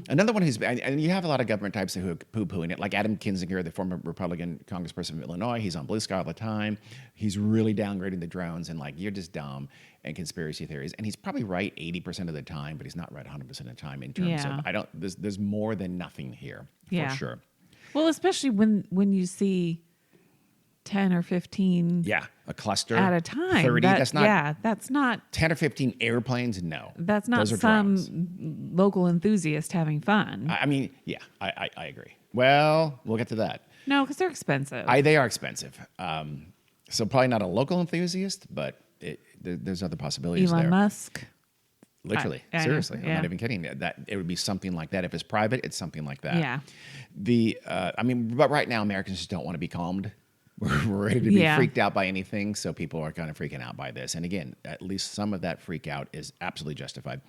Speaker 2: Another one who's, and you have a lot of government types who are poo-pooing it, like Adam Kinzinger, the former Republican congressperson from Illinois. He's on Blue Sky all the time. He's really downgrading the drones and like, you're just dumb, and conspiracy theories. And he's probably right 80% of the time, but he's not right 100% of the time in terms of, there's more than nothing here for sure.
Speaker 1: Well, especially when you see 10 or 15
Speaker 2: a cluster
Speaker 1: at a time.
Speaker 2: 30,
Speaker 1: that's not
Speaker 2: 10 or 15 airplanes, no.
Speaker 1: That's not some drones. Local enthusiast having fun.
Speaker 2: I mean, I agree. Well, we'll get to that.
Speaker 1: No, because they're expensive.
Speaker 2: They are expensive. So probably not a local enthusiast, but there's other possibilities there.
Speaker 1: Elon Musk.
Speaker 2: Literally, seriously, I'm not even kidding. That it would be something like that. If it's private, it's something like that.
Speaker 1: Yeah.
Speaker 2: But right now Americans just don't want to be calmed. We're ready to be freaked out by anything, so people are kind of freaking out by this. And again, at least some of that freak out is absolutely justified.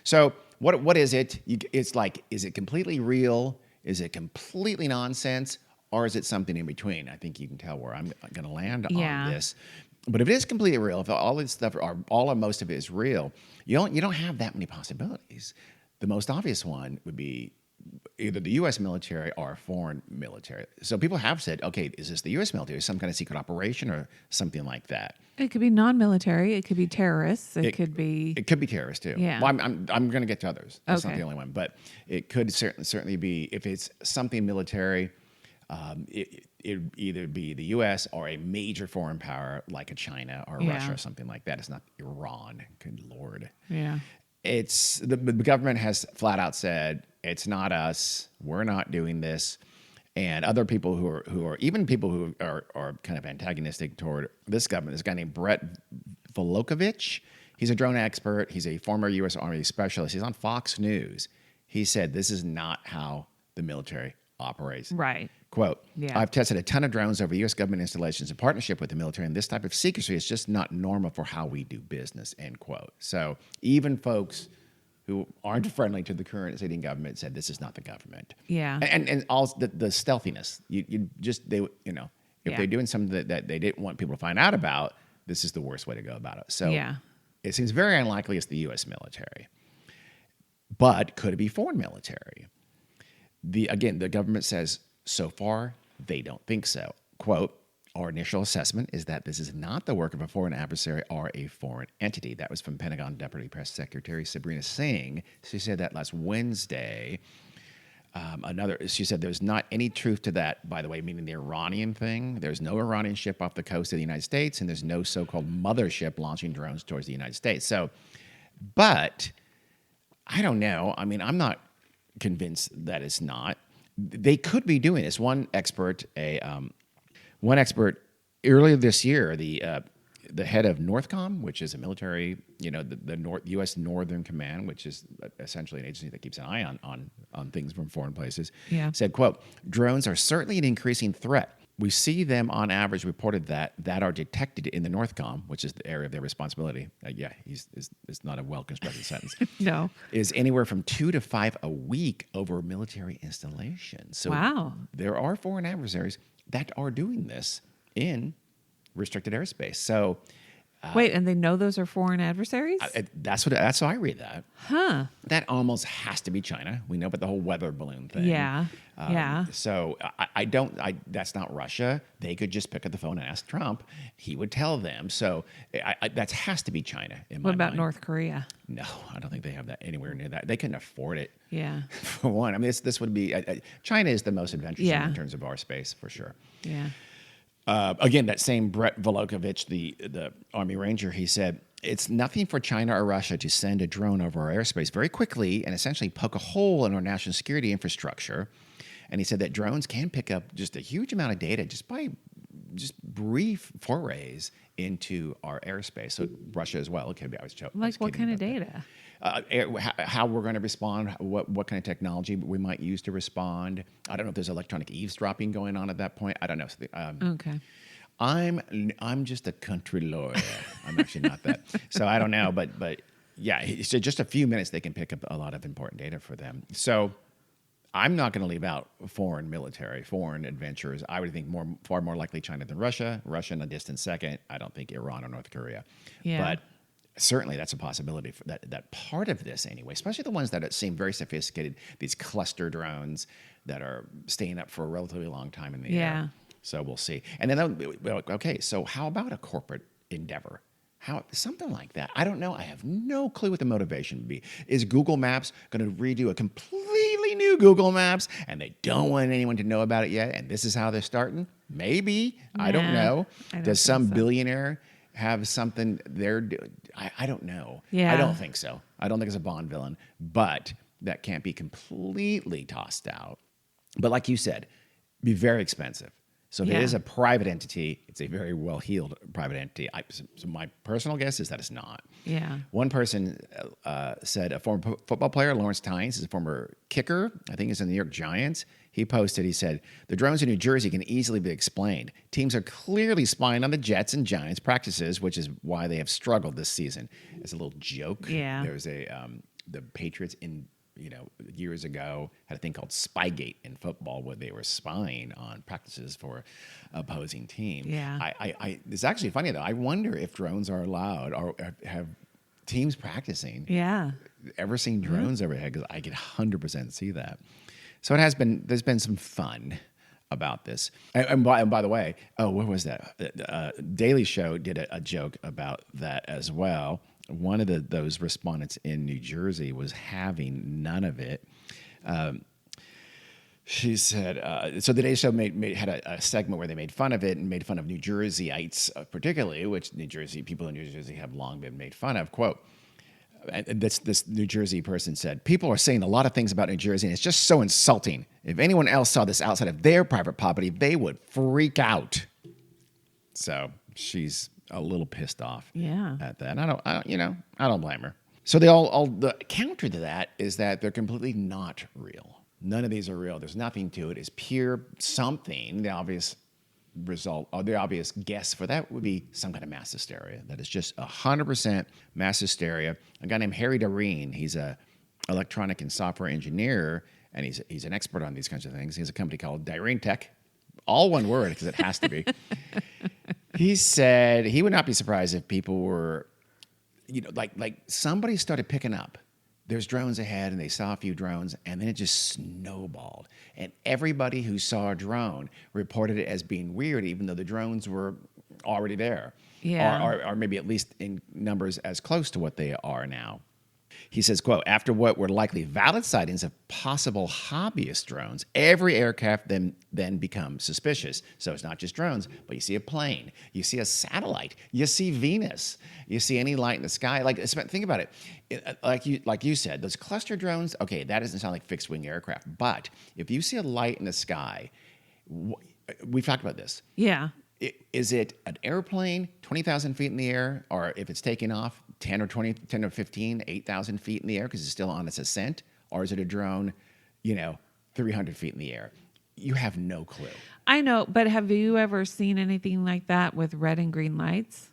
Speaker 2: So what is it? It's like, is it completely real? Is it completely nonsense? Or is it something in between? I think you can tell where I'm going to land on this. But if it is completely real, if all this stuff, all or most of it is real, you don't have that many possibilities. The most obvious one would be either the U.S. military or a foreign military. So people have said, okay, is this the U.S. military, some kind of secret operation or something like that?
Speaker 1: It could be non-military. It could be terrorists. It could be
Speaker 2: terrorists too.
Speaker 1: Yeah.
Speaker 2: Well, I'm going to get to others. That's not the only one, but it could certainly be, if it's something military. It'd either be the U.S. or a major foreign power like a China or Russia or something like that. It's not Iran. Good Lord.
Speaker 1: Yeah.
Speaker 2: It's the government has flat out said it's not us. We're not doing this. And other people who are even people who are kind of antagonistic toward this government. This guy named Brett Volkovich. He's a drone expert. He's a former U.S. Army specialist. He's on Fox News. He said this is not how the military operates.
Speaker 1: Right.
Speaker 2: Quote, I've tested a ton of drones over U.S. government installations in partnership with the military, and this type of secrecy is just not normal for how we do business, end quote. So even folks who aren't friendly to the current sitting government said this is not the government.
Speaker 1: Yeah.
Speaker 2: And all the stealthiness. If they're doing something that they didn't want people to find out about, this is the worst way to go about it. So it seems very unlikely it's the U.S. military. But could it be foreign military? The government says, so far, they don't think so. Quote, our initial assessment is that this is not the work of a foreign adversary or a foreign entity. That was from Pentagon Deputy Press Secretary Sabrina Singh. She said that last Wednesday. She said there's not any truth to that, by the way, meaning the Iranian thing. There's no Iranian ship off the coast of the United States, and there's no so-called mothership launching drones towards the United States. So, but I don't know. I mean, I'm not convinced that it's not. They could be doing this. One expert earlier this year, the head of NORTHCOM, which is a military, the U.S. Northern Command, which is essentially an agency that keeps an eye on things from foreign places, said, quote, drones are certainly an increasing threat. We see them on average reported that are detected in the NORTHCOM, which is the area of their responsibility. It's not a well-constructed sentence.
Speaker 1: No.
Speaker 2: Is anywhere from 2 to 5 a week over military installations. So there are foreign adversaries that are doing this in restricted airspace. So
Speaker 1: wait, and they know those are foreign adversaries?
Speaker 2: That's how I read that.
Speaker 1: Huh.
Speaker 2: That almost has to be China. We know about the whole weather balloon thing.
Speaker 1: Yeah.
Speaker 2: So that's not Russia. They could just pick up the phone and ask Trump. He would tell them. So that has to be China in my mind.
Speaker 1: What about North Korea?
Speaker 2: No, I don't think they have that anywhere near that. They couldn't afford it.
Speaker 1: Yeah.
Speaker 2: For one. I mean, this would be, China is the most adventuresome in terms of our space, for sure.
Speaker 1: Yeah.
Speaker 2: Again, that same Brett Volkovich, the Army Ranger, he said, it's nothing for China or Russia to send a drone over our airspace very quickly and essentially poke a hole in our national security infrastructure. And he said that drones can pick up just a huge amount of data just by brief forays into our airspace. So Russia as well. Okay, I was joking.
Speaker 1: Like what kind of data?
Speaker 2: How we're going to respond, what kind of technology we might use to respond. I don't know if there's electronic eavesdropping going on at that point. I don't know.
Speaker 1: Okay.
Speaker 2: I'm just a country lawyer. I'm actually not that. So I don't know, but So just a few minutes, they can pick up a lot of important data for them. So I'm not going to leave out foreign military, foreign adventurers. I would think far more likely China than Russia. Russia in a distant second. I don't think Iran or North Korea.
Speaker 1: Yeah.
Speaker 2: But certainly that's a possibility for that part of this anyway, especially the ones that seem very sophisticated, these cluster drones that are staying up for a relatively long time in the air. So we'll see. And then, okay, so how about a corporate endeavor? Something like that. I don't know. I have no clue what the motivation would be. Is Google Maps going to redo a completely new Google Maps and they don't want anyone to know about it yet? And this is how they're starting? Maybe. I don't know. Does some billionaire have something they're doing? I don't know.
Speaker 1: Yeah.
Speaker 2: I don't think so. I don't think it's a Bond villain, but that can't be completely tossed out. But like you said, be very expensive. So if it is a private entity, it's a very well-heeled private entity. So my personal guess is that it's not.
Speaker 1: Yeah.
Speaker 2: One person said, a former football player, Lawrence Tynes, is a former kicker. I think he's in the New York Giants. He said, the drones in New Jersey can easily be explained. Teams are clearly spying on the Jets and Giants practices, which is why they have struggled this season. As a little joke, there's the Patriots years ago had a thing called Spygate in football where they were spying on practices for opposing team.
Speaker 1: Yeah.
Speaker 2: It's actually funny though. I wonder if drones are allowed or have teams practicing.
Speaker 1: Yeah.
Speaker 2: Ever seen drones overhead? Because I could 100% see that. So there's been some fun about this. And by the way, what was that? Daily Show did a joke about that as well. One of those respondents in New Jersey was having none of it. She said, so the Daily Show had a segment where they made fun of it and made fun of New Jerseyites particularly, which people in New Jersey have long been made fun of. Quote, and this New Jersey person said, people are saying a lot of things about New Jersey, and it's just so insulting. If anyone else saw this outside of their private property, they would freak out. So she's a little pissed off at that. And I don't blame her. So the counter to that is that they're completely not real. None of these are real. There's nothing to it. It's pure something. The obvious result, or the obvious guess for that would be some kind of mass hysteria. That is just 100% mass hysteria. A guy named Harry Doreen, he's a electronic and software engineer, and he's an expert on these kinds of things. He has a company called Doreen Tech, all one word because it has to be. He said he would not be surprised if people were, like somebody started picking up. There's drones ahead, and they saw a few drones, and then it just snowballed. And everybody who saw a drone reported it as being weird, even though the drones were already there.
Speaker 1: Yeah.
Speaker 2: Or maybe at least in numbers as close to what they are now. He says, quote, after what were likely valid sightings of possible hobbyist drones, every aircraft then becomes suspicious. So it's not just drones, but you see a plane, you see a satellite, you see Venus, you see any light in the sky. Think about it. Like you said, those cluster drones, okay, that doesn't sound like fixed-wing aircraft. But if you see a light in the sky, we've talked about this.
Speaker 1: Yeah.
Speaker 2: Is it an airplane 20,000 feet in the air, or if it's taking off 10 or 15, 8,000 feet in the air because it's still on its ascent, or is it a drone, 300 feet in the air? You have no clue.
Speaker 1: I know, but have you ever seen anything like that with red and green lights?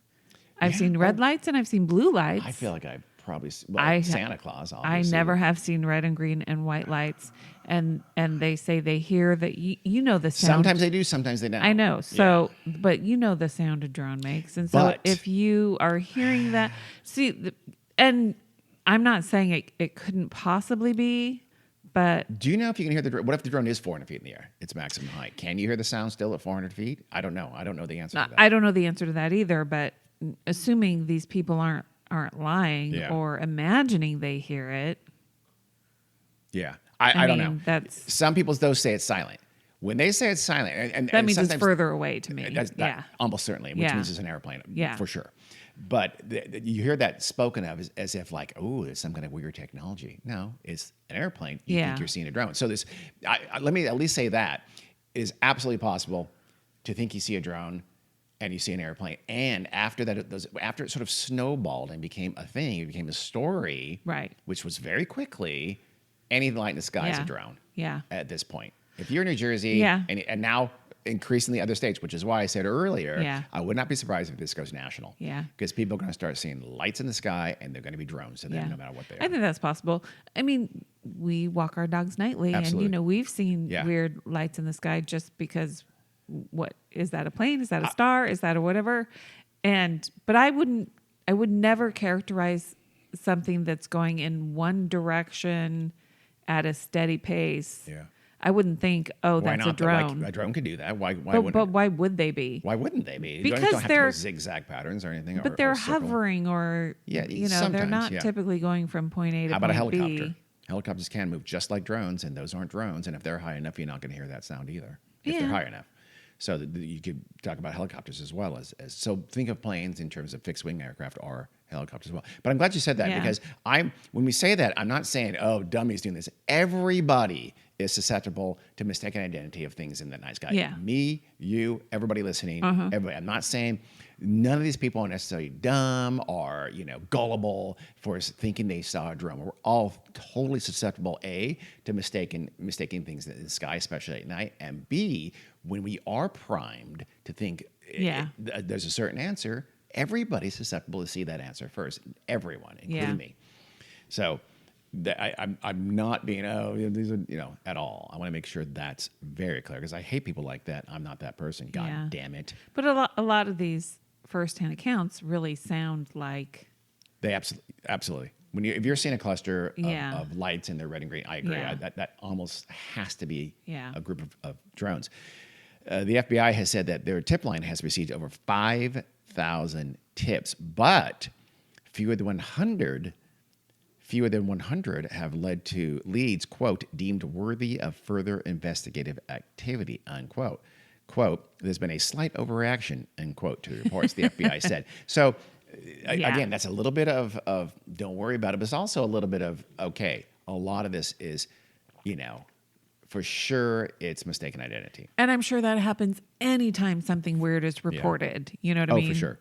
Speaker 1: I've seen red lights and I've seen blue lights.
Speaker 2: I feel like I've probably Santa Claus. Obviously.
Speaker 1: I never have seen red and green and white lights, and they say they hear that you know the sound.
Speaker 2: Sometimes they do, sometimes they don't.
Speaker 1: I know. So, but you know the sound a drone makes, and so if you are hearing that, and I'm not saying it couldn't possibly be, but
Speaker 2: do you know if you can hear the drone? What if the drone is 400 feet in the air? Its maximum height. Can you hear the sound still at 400 feet? I don't know. I don't know the answer to that.
Speaker 1: I don't know the answer to that either. But assuming these people aren't lying or imagining they hear it.
Speaker 2: Yeah. I don't know.
Speaker 1: That's
Speaker 2: some people though say it's silent. When they say it's silent, and
Speaker 1: that means it's further away to me.
Speaker 2: Almost certainly, which means it's an airplane, for sure. But you hear that spoken of as if like, oh, it's some kind of weird technology. No, it's an airplane. You think you're seeing a drone. So let me at least say that it is absolutely possible to think you see a drone and you see an airplane. And after that, after it sort of snowballed and became a thing, it became a story,
Speaker 1: right? Which
Speaker 2: was very quickly, any light in the sky is a drone.
Speaker 1: Yeah.
Speaker 2: At this point, if you're in New Jersey, and now increasingly other states, which is why I said earlier,
Speaker 1: Yeah.
Speaker 2: I would not be surprised if this goes national.
Speaker 1: Yeah.
Speaker 2: Because people are going to start seeing lights in the sky, and they're going to be drones to them, no matter what they are.
Speaker 1: I think that's possible. I mean, we walk our dogs nightly,
Speaker 2: Absolutely.
Speaker 1: and we've seen
Speaker 2: Yeah.
Speaker 1: weird lights in the sky just because. What is that? A plane? Is that a star? Is that a whatever? But I would never characterize something that's going in one direction at a steady pace.
Speaker 2: Yeah.
Speaker 1: I wouldn't think, oh,
Speaker 2: Why
Speaker 1: that's
Speaker 2: not?
Speaker 1: a drone.
Speaker 2: Like, a drone could do that. Why
Speaker 1: but
Speaker 2: wouldn't?
Speaker 1: why would they be?
Speaker 2: Why wouldn't they be?
Speaker 1: Because
Speaker 2: don't have to
Speaker 1: they're-
Speaker 2: go zigzag patterns or anything.
Speaker 1: But they're hovering, or
Speaker 2: Yeah,
Speaker 1: they're
Speaker 2: sometimes,
Speaker 1: not
Speaker 2: yeah.
Speaker 1: typically going from point A to
Speaker 2: How about a
Speaker 1: point
Speaker 2: helicopter?
Speaker 1: B.
Speaker 2: Helicopters can move just like drones, and those aren't drones. And if they're high enough, you're not going to hear that sound either. If
Speaker 1: Yeah.
Speaker 2: they're high enough. So you could talk about helicopters as well as. So think of planes in terms of fixed wing aircraft or helicopters as well. But I'm glad you said that
Speaker 1: Yeah.
Speaker 2: because when we say that, I'm not saying, oh, dummies doing this. Everybody is susceptible to mistaken identity of things in the night sky.
Speaker 1: Yeah.
Speaker 2: Me, you, everybody listening, everybody. I'm not saying none of these people are necessarily dumb or gullible for thinking they saw a drone. We're all totally susceptible, A, to mistaking things in the sky, especially at night, and B, when we are primed to think there's a certain answer, everybody's susceptible to see that answer first. Everyone, including me. So I'm not being these are at all. I want to make sure that's very clear because I hate people like that. I'm not that person. God damn it.
Speaker 1: But a lot of these firsthand accounts really sound like
Speaker 2: they absolutely. If you're seeing a cluster
Speaker 1: Yeah.
Speaker 2: of lights and they're red and green, I agree.
Speaker 1: Yeah.
Speaker 2: That almost has to be
Speaker 1: Yeah.
Speaker 2: a group of drones. The FBI has said that their tip line has received over 5,000 tips, but fewer than 100 have led to leads, quote, deemed worthy of further investigative activity, unquote. Quote, there's been a slight overreaction, unquote, to the reports, the FBI said. So, again, that's a little bit of don't worry about it, but it's also a little bit of, okay, a lot of this is, for sure it's mistaken identity.
Speaker 1: And I'm sure that happens anytime something weird is reported. You know what I mean?
Speaker 2: Oh, for sure.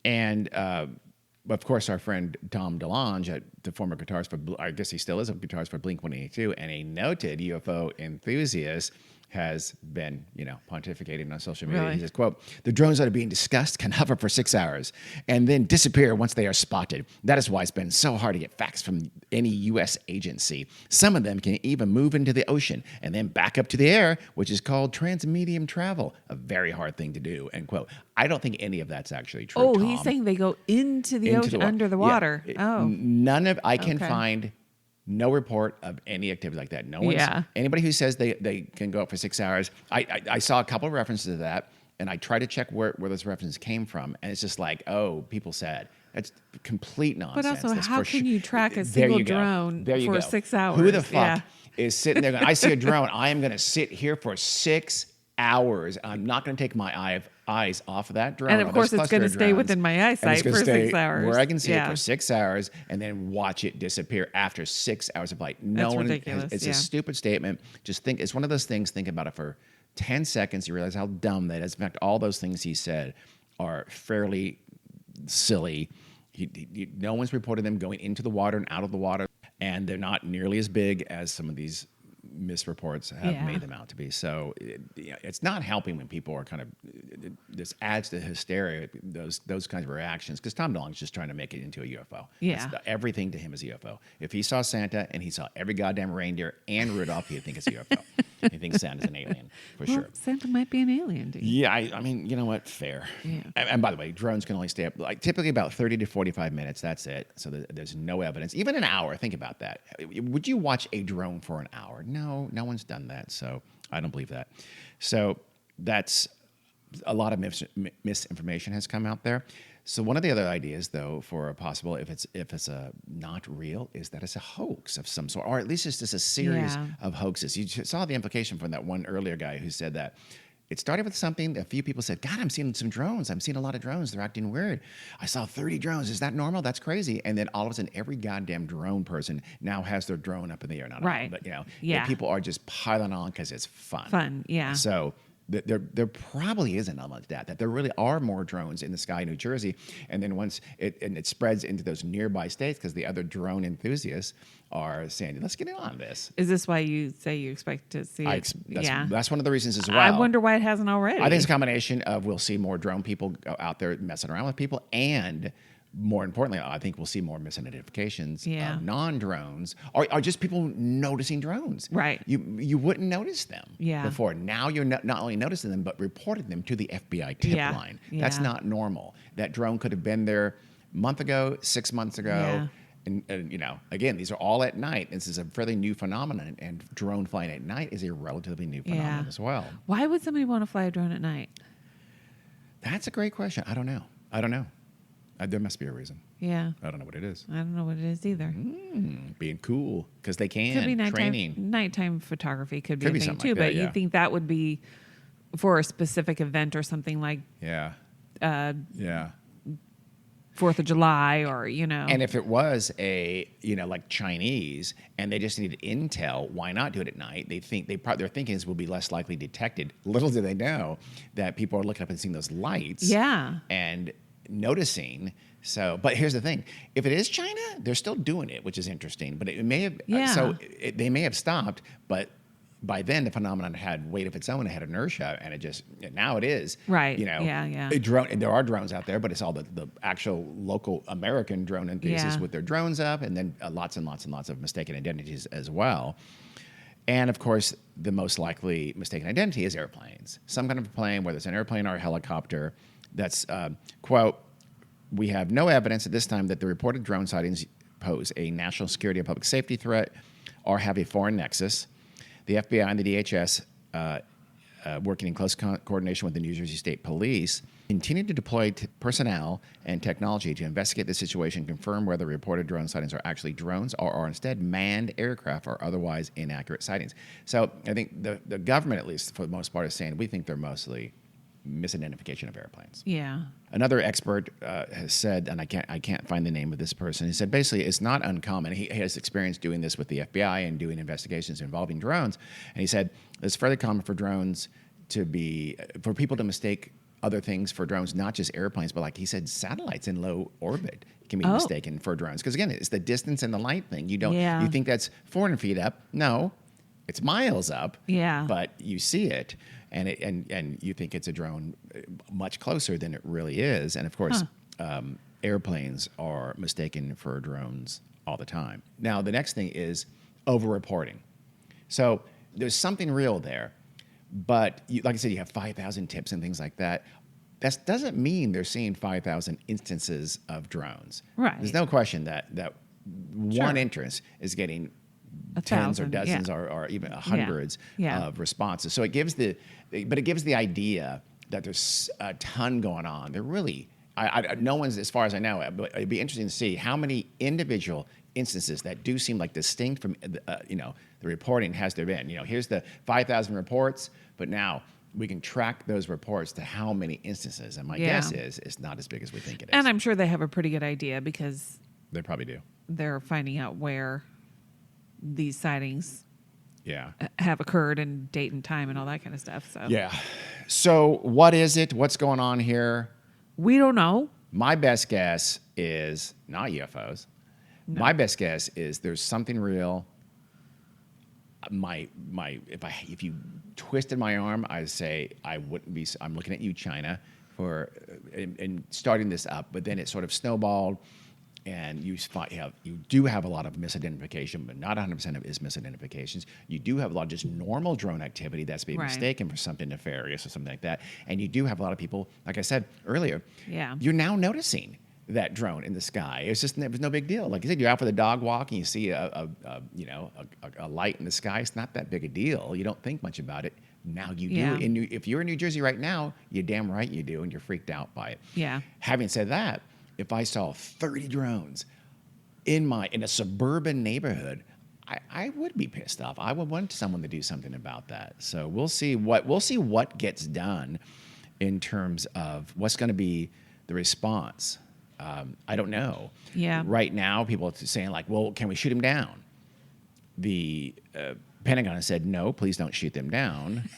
Speaker 2: And, of course, our friend Tom DeLonge, the former guitarist I guess he still is a guitarist for Blink-182, and a noted UFO enthusiast, has been, pontificating on social media.
Speaker 1: Really?
Speaker 2: He says, quote, the drones that are being discussed can hover for 6 hours and then disappear once they are spotted. That is why it's been so hard to get facts from any U.S. agency. Some of them can even move into the ocean and then back up to the air, which is called transmedium travel, a very hard thing to do, end quote. I don't think any of that's actually true,
Speaker 1: Oh,
Speaker 2: Tom.
Speaker 1: he's saying they go into the ocean, under the water.
Speaker 2: Yeah.
Speaker 1: Oh.
Speaker 2: None of, I can
Speaker 1: Okay.
Speaker 2: find no report of any activity like that. No one's, anybody who says they can go up for 6 hours. I saw a couple of references to that, and I tried to check where those references came from, and it's just like, oh, people said. That's complete nonsense.
Speaker 1: But also,
Speaker 2: That's
Speaker 1: how
Speaker 2: for
Speaker 1: can
Speaker 2: sure.
Speaker 1: you track a
Speaker 2: There
Speaker 1: single
Speaker 2: you go.
Speaker 1: drone
Speaker 2: There you
Speaker 1: for
Speaker 2: go.
Speaker 1: 6 hours?
Speaker 2: Who the fuck
Speaker 1: Yeah.
Speaker 2: is sitting there going, I see a drone, I am going to sit here for 6 hours. I'm not going to take my eyes off of that drone.
Speaker 1: And of course, it's going to stay within my eyesight for 6 hours.
Speaker 2: Where I can see it
Speaker 1: Yeah.
Speaker 2: for 6 hours and then watch it disappear after 6 hours of flight.
Speaker 1: That's ridiculous,
Speaker 2: It's
Speaker 1: yeah.
Speaker 2: a stupid statement. Just think, it's one of those things, think about it for 10 seconds. You realize how dumb that is. In fact, all those things he said are fairly silly. No one's reported them going into the water and out of the water, and they're not nearly as big as some of these misreports have made them out to be. So it's not helping when people are kind of, this adds to hysteria, those kinds of reactions, because Tom DeLonge's just trying to make it into a UFO.
Speaker 1: Yeah.
Speaker 2: Everything to him is a UFO. If he saw Santa and he saw every goddamn reindeer and Rudolph, he'd think it's a UFO. He thinks Santa's an alien, for
Speaker 1: Well,
Speaker 2: sure.
Speaker 1: Santa might be an alien, dude.
Speaker 2: Yeah, I mean, you know what? Fair.
Speaker 1: Yeah.
Speaker 2: And by the way, drones can only stay up typically about 30 to 45 minutes. That's it. So there's no evidence. Even an hour. Think about that. Would you watch a drone for an hour? No one's done that. So I don't believe that. So that's a lot of misinformation has come out there. So one of the other ideas, though, for a possible, if it's a not real, is that it's a hoax of some sort, or at least it's just a series of hoaxes. You saw the implication from that one earlier guy who said that it started with something. A few people said, "God, I'm seeing some drones. I'm seeing a lot of drones. They're acting weird. I saw 30 drones. Is that normal? That's crazy." And then all of a sudden, every goddamn drone person now has their drone up in the air. Not
Speaker 1: Right.
Speaker 2: all, but
Speaker 1: Yeah.
Speaker 2: people are just piling on because it's fun.
Speaker 1: Fun, yeah.
Speaker 2: So there probably is an element to that there really are more drones in the sky in New Jersey, and then once it spreads into those nearby states because the other drone enthusiasts are saying, let's get in on this.
Speaker 1: Is this why you say you expect to see it?
Speaker 2: That's one of the reasons as well.
Speaker 1: I wonder why it hasn't already.
Speaker 2: I think it's a combination of we'll see more drone people go out there messing around with people, and more importantly, I think we'll see more misidentifications of non-drones or just people noticing drones.
Speaker 1: Right.
Speaker 2: You wouldn't notice them
Speaker 1: Yeah.
Speaker 2: before. Now you're not only noticing them, but reporting them to the FBI tip line. That's not normal. That drone could have been there a month ago, 6 months ago.
Speaker 1: Yeah.
Speaker 2: And again, these are all at night. This is a fairly new phenomenon, and drone flying at night is a relatively new phenomenon as well.
Speaker 1: Why would somebody want to fly a drone at night?
Speaker 2: That's a great question. I don't know. There must be a reason.
Speaker 1: Yeah.
Speaker 2: I don't know what it is.
Speaker 1: I don't know what it is either.
Speaker 2: Being cool because they can.
Speaker 1: Could be
Speaker 2: training.
Speaker 1: nighttime photography could be a thing
Speaker 2: something
Speaker 1: too,
Speaker 2: like that,
Speaker 1: but you think that would be for a specific event or something like
Speaker 2: Yeah.
Speaker 1: 4th of July or,
Speaker 2: And if it was like Chinese and they just needed intel, why not do it at night? Their thinking is will be less likely detected. Little do they know that people are looking up and seeing those lights.
Speaker 1: Yeah.
Speaker 2: And noticing. So, but here's the thing: if it is China, they're still doing it, which is interesting. But it may have. They may have stopped, but by then the phenomenon had weight of its own. It had inertia, and now it is.
Speaker 1: Right.
Speaker 2: A drone. And there are drones out there, but it's all the actual local American drone enthusiasts with their drones up, and then lots and lots and lots of mistaken identities as well. And of course, the most likely mistaken identity is airplanes. Some kind of a plane, whether it's an airplane or a helicopter. That's, quote, we have no evidence at this time that the reported drone sightings pose a national security or public safety threat or have a foreign nexus. The FBI and the DHS, working in close coordination with the New Jersey State Police, continue to deploy personnel and technology to investigate the situation, confirm whether reported drone sightings are actually drones or are instead manned aircraft or otherwise inaccurate sightings. So I think the government, at least for the most part, is saying we think they're mostly misidentification of airplanes.
Speaker 1: Yeah.
Speaker 2: Another expert has said, and I can't find the name of this person. He said basically it's not uncommon. He has experience doing this with the FBI and doing investigations involving drones. And he said it's fairly common for for people to mistake other things for drones, not just airplanes, but like he said, satellites in low orbit can be mistaken for drones. Because again, it's the distance and the light thing. You think that's 400 feet up. No, it's miles up.
Speaker 1: Yeah.
Speaker 2: But you see it. And you think it's a drone much closer than it really is. And of course, airplanes are mistaken for drones all the time. Now, the next thing is over-reporting. So there's something real there. But like I said, you have 5,000 tips and things like that. That doesn't mean they're seeing 5,000 instances of drones.
Speaker 1: Right.
Speaker 2: There's no question that one entrance is getting tens or dozens or even hundreds of responses. So it gives the idea that there's a ton going on. There really, no one's, as far as I know, but it'd be interesting to see how many individual instances that do seem like distinct from, the reporting has there been. Here's the 5,000 reports, but now we can track those reports to how many instances. And my guess is it's not as big as we think it is.
Speaker 1: And I'm sure they have a pretty good idea because
Speaker 2: they probably do.
Speaker 1: They're finding out where these sightings
Speaker 2: yeah.
Speaker 1: have occurred and date and time and all that kind of stuff. So
Speaker 2: yeah. So what is it? What's going on here?
Speaker 1: We don't know.
Speaker 2: My best guess is not UFOs. No. My best guess is there's something real. If you twisted my arm, I'd say I wouldn't be. I'm looking at you, China, for and starting this up. But then it sort of snowballed, and you do have a lot of misidentification, but not 100% of it is misidentifications. You do have a lot of just normal drone activity that's being mistaken for something nefarious or something like that. And you do have a lot of people, like I said earlier, you're now noticing that drone in the sky. It was no big deal. Like you said, you're out for the dog walk and you see a light in the sky. It's not that big a deal. You don't think much about it. Now you do. And if you're in New Jersey right now, you're damn right you do, and you're freaked out by it.
Speaker 1: Yeah.
Speaker 2: Having said that, if I saw 30 drones in a suburban neighborhood, I would be pissed off. I would want someone to do something about that. So we'll see what gets done in terms of what's going to be the response. I don't know.
Speaker 1: Yeah.
Speaker 2: Right now, people are saying like, well, can we shoot him down? The Pentagon has said, no, please don't shoot them down.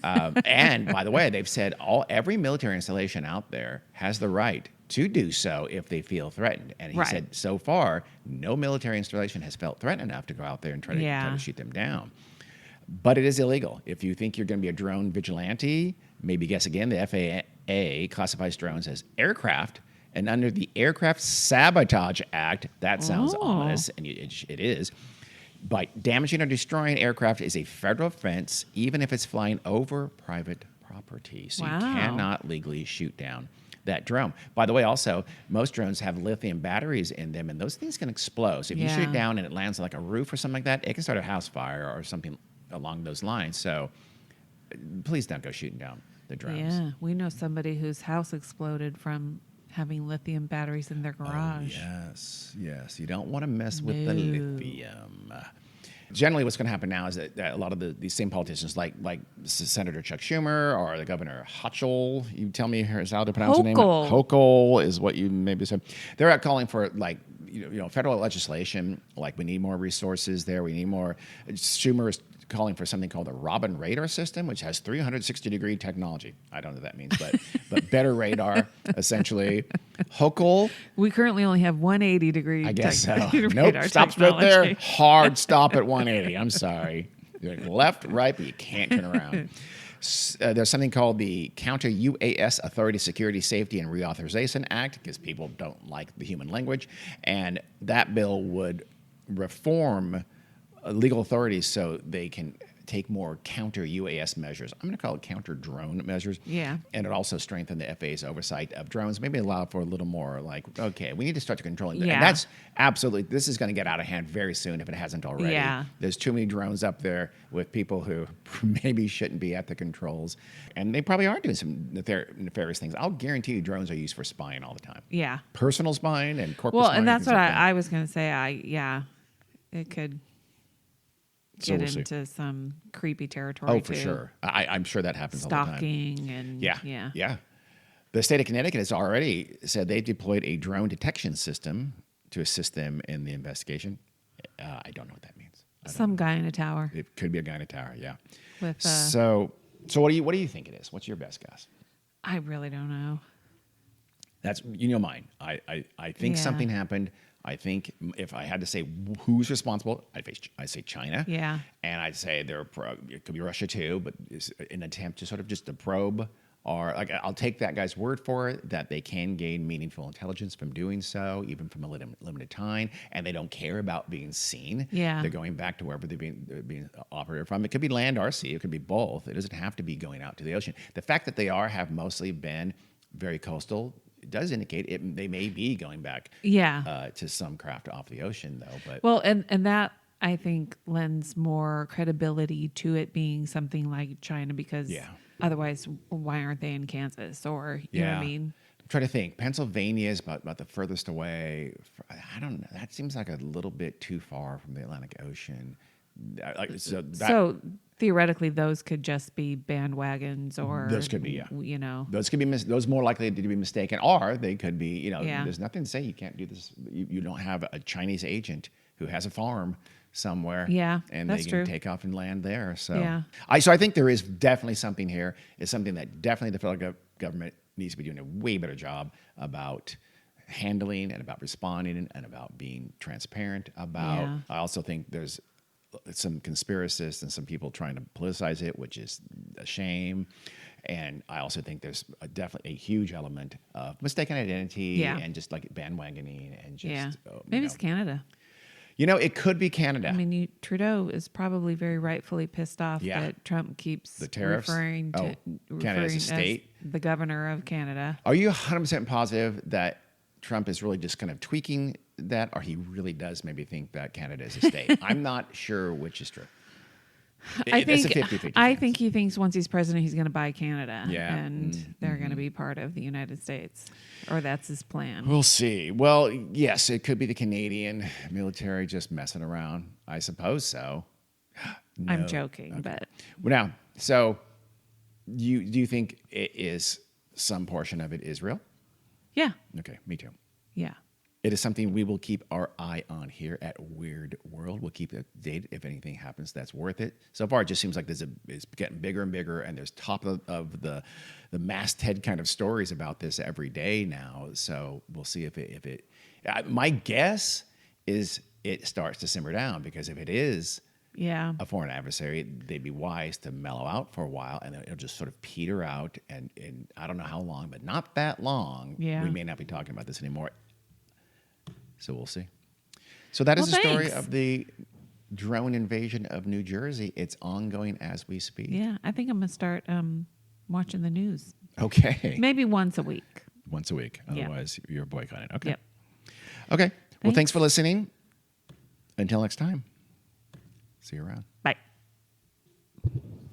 Speaker 2: And by the way, they've said every military installation out there has the right to do so if they feel threatened. And he
Speaker 1: Right.
Speaker 2: said, so far, no military installation has felt threatened enough to go out there and try to shoot them down. But it is illegal. If you think you're going to be a drone vigilante, maybe guess again, the FAA classifies drones as aircraft. And under the Aircraft Sabotage Act, that sounds ominous, and it is. By damaging or destroying aircraft is a federal offense, even if it's flying over private property. So you cannot legally shoot down that drone. By the way, also, most drones have lithium batteries in them, and those things can explode. So if you shoot it down and it lands on like a roof or something like that, it can start a house fire or something along those lines. So please don't go shooting down the drones.
Speaker 1: Yeah, we know somebody whose house exploded from having lithium batteries in their garage.
Speaker 2: Yes. You don't want to mess with the lithium. Generally, what's going to happen now is that a lot of these same politicians, like Senator Chuck Schumer or the Governor Hochul, you tell me here's how to pronounce the name. Hochul is what you maybe said. They're out calling for federal legislation. Like we need more resources there. We need more. Schumer is calling for something called the Robin radar system, which has 360-degree technology. I don't know what that means, but better radar, essentially. Hochul.
Speaker 1: We currently only have 180-degree.
Speaker 2: I guess so.
Speaker 1: Nope,
Speaker 2: stops right there. Hard stop at 180. I'm sorry. You're like left, right, but you can't turn around. There's something called the Counter UAS Authority Security Safety and Reauthorization Act, because people don't like the human language, and that bill would reform legal authorities so they can take more counter UAS measures. I'm going to call it counter drone measures.
Speaker 1: Yeah.
Speaker 2: And it also strengthen the FAA's oversight of drones. Maybe allow for a little more like, okay, we need to start controlling.
Speaker 1: Yeah.
Speaker 2: And that's absolutely, this is going to get out of hand very soon if it hasn't already.
Speaker 1: Yeah.
Speaker 2: There's too many drones up there with people who maybe shouldn't be at the controls. And they probably are doing some nefarious things. I'll guarantee you drones are used for spying all the time.
Speaker 1: Yeah.
Speaker 2: Personal spying and corporate
Speaker 1: Well,
Speaker 2: spying.
Speaker 1: and that's what
Speaker 2: like
Speaker 1: I was going to say. It could
Speaker 2: So
Speaker 1: get
Speaker 2: we'll
Speaker 1: into some creepy territory.
Speaker 2: Oh, for sure. I'm sure that happens all the time.
Speaker 1: Stalking and
Speaker 2: Yeah. The state of Connecticut has already said they've deployed a drone detection system to assist them in the investigation. I don't know what that means.
Speaker 1: Some guy in a tower.
Speaker 2: It could be a guy in a tower. Yeah.
Speaker 1: With
Speaker 2: so what do you think it is? What's your best guess?
Speaker 1: I really don't know.
Speaker 2: That's mine. I think something happened. I think if I had to say who's responsible, I'd say China.
Speaker 1: Yeah.
Speaker 2: And I'd say it could be Russia too, but it's an attempt to sort of just to probe, or like I'll take that guy's word for it that they can gain meaningful intelligence from doing so, even from a limited time, and they don't care about being seen.
Speaker 1: Yeah.
Speaker 2: They're going back to wherever they're being operated from. It could be land or sea. It could be both. It doesn't have to be going out to the ocean. The fact that they have mostly been very coastal. It does indicate they may be going back to some craft off the ocean, though. But
Speaker 1: well, and that I think lends more credibility to it being something like China, because otherwise, why aren't they in Kansas? Or you know what I mean?
Speaker 2: I'm trying to think. Pennsylvania is about the furthest away. I don't know. That seems like a little bit too far from the Atlantic Ocean. So
Speaker 1: theoretically, those could just be bandwagons, or
Speaker 2: those could be, those could be those more likely to be mistaken, or they could be, there's nothing to say you can't do this. You don't have a Chinese agent who has a farm somewhere, and they can take off and land there. So I think there is definitely something here. It's something that definitely the federal government needs to be doing a way better job about handling and about responding and about being transparent about. I also think there's some conspiracists and some people trying to politicize it, which is a shame. And I also think there's definitely a huge element of mistaken identity and just like bandwagoning and just
Speaker 1: maybe it's Canada.
Speaker 2: It could be Canada.
Speaker 1: I mean, Trudeau is probably very rightfully pissed off that Trump keeps
Speaker 2: the tariffs
Speaker 1: referring
Speaker 2: Canada as a state,
Speaker 1: as the governor of Canada.
Speaker 2: Are you 100% positive that Trump is really just kind of tweaking that, or he really does maybe think that Canada is a state? I'm not sure which is true.
Speaker 1: I think he thinks once he's president, he's going to buy Canada, and they're going to be part of the United States, or that's his plan.
Speaker 2: We'll see. Well, yes, it could be the Canadian military just messing around. I suppose so. No.
Speaker 1: I'm joking, but
Speaker 2: now, so do you think it is some portion of it Israel?
Speaker 1: Yeah.
Speaker 2: Okay, me too.
Speaker 1: Yeah.
Speaker 2: it is something we will keep our eye on here at Weird World. We'll keep it updated if anything happens that's worth it. So far, it just seems like it's getting bigger and bigger, and there's top of the masthead kind of stories about this every day now. So we'll see if it. My guess is it starts to simmer down, because if it is a foreign adversary, they'd be wise to mellow out for a while, and then it'll just sort of peter out. And I don't know how long, but not that long.
Speaker 1: Yeah.
Speaker 2: We may not be talking about this anymore. So we'll see. So that is the story of the drone invasion of New Jersey. It's ongoing as we speak.
Speaker 1: Yeah, I think I'm going to start watching the news.
Speaker 2: Okay.
Speaker 1: Maybe once a week.
Speaker 2: Once a week. Otherwise, you're boycotting. Okay.
Speaker 1: Yep.
Speaker 2: Okay. Well, thanks for listening. Until next time. See you around.
Speaker 1: Bye.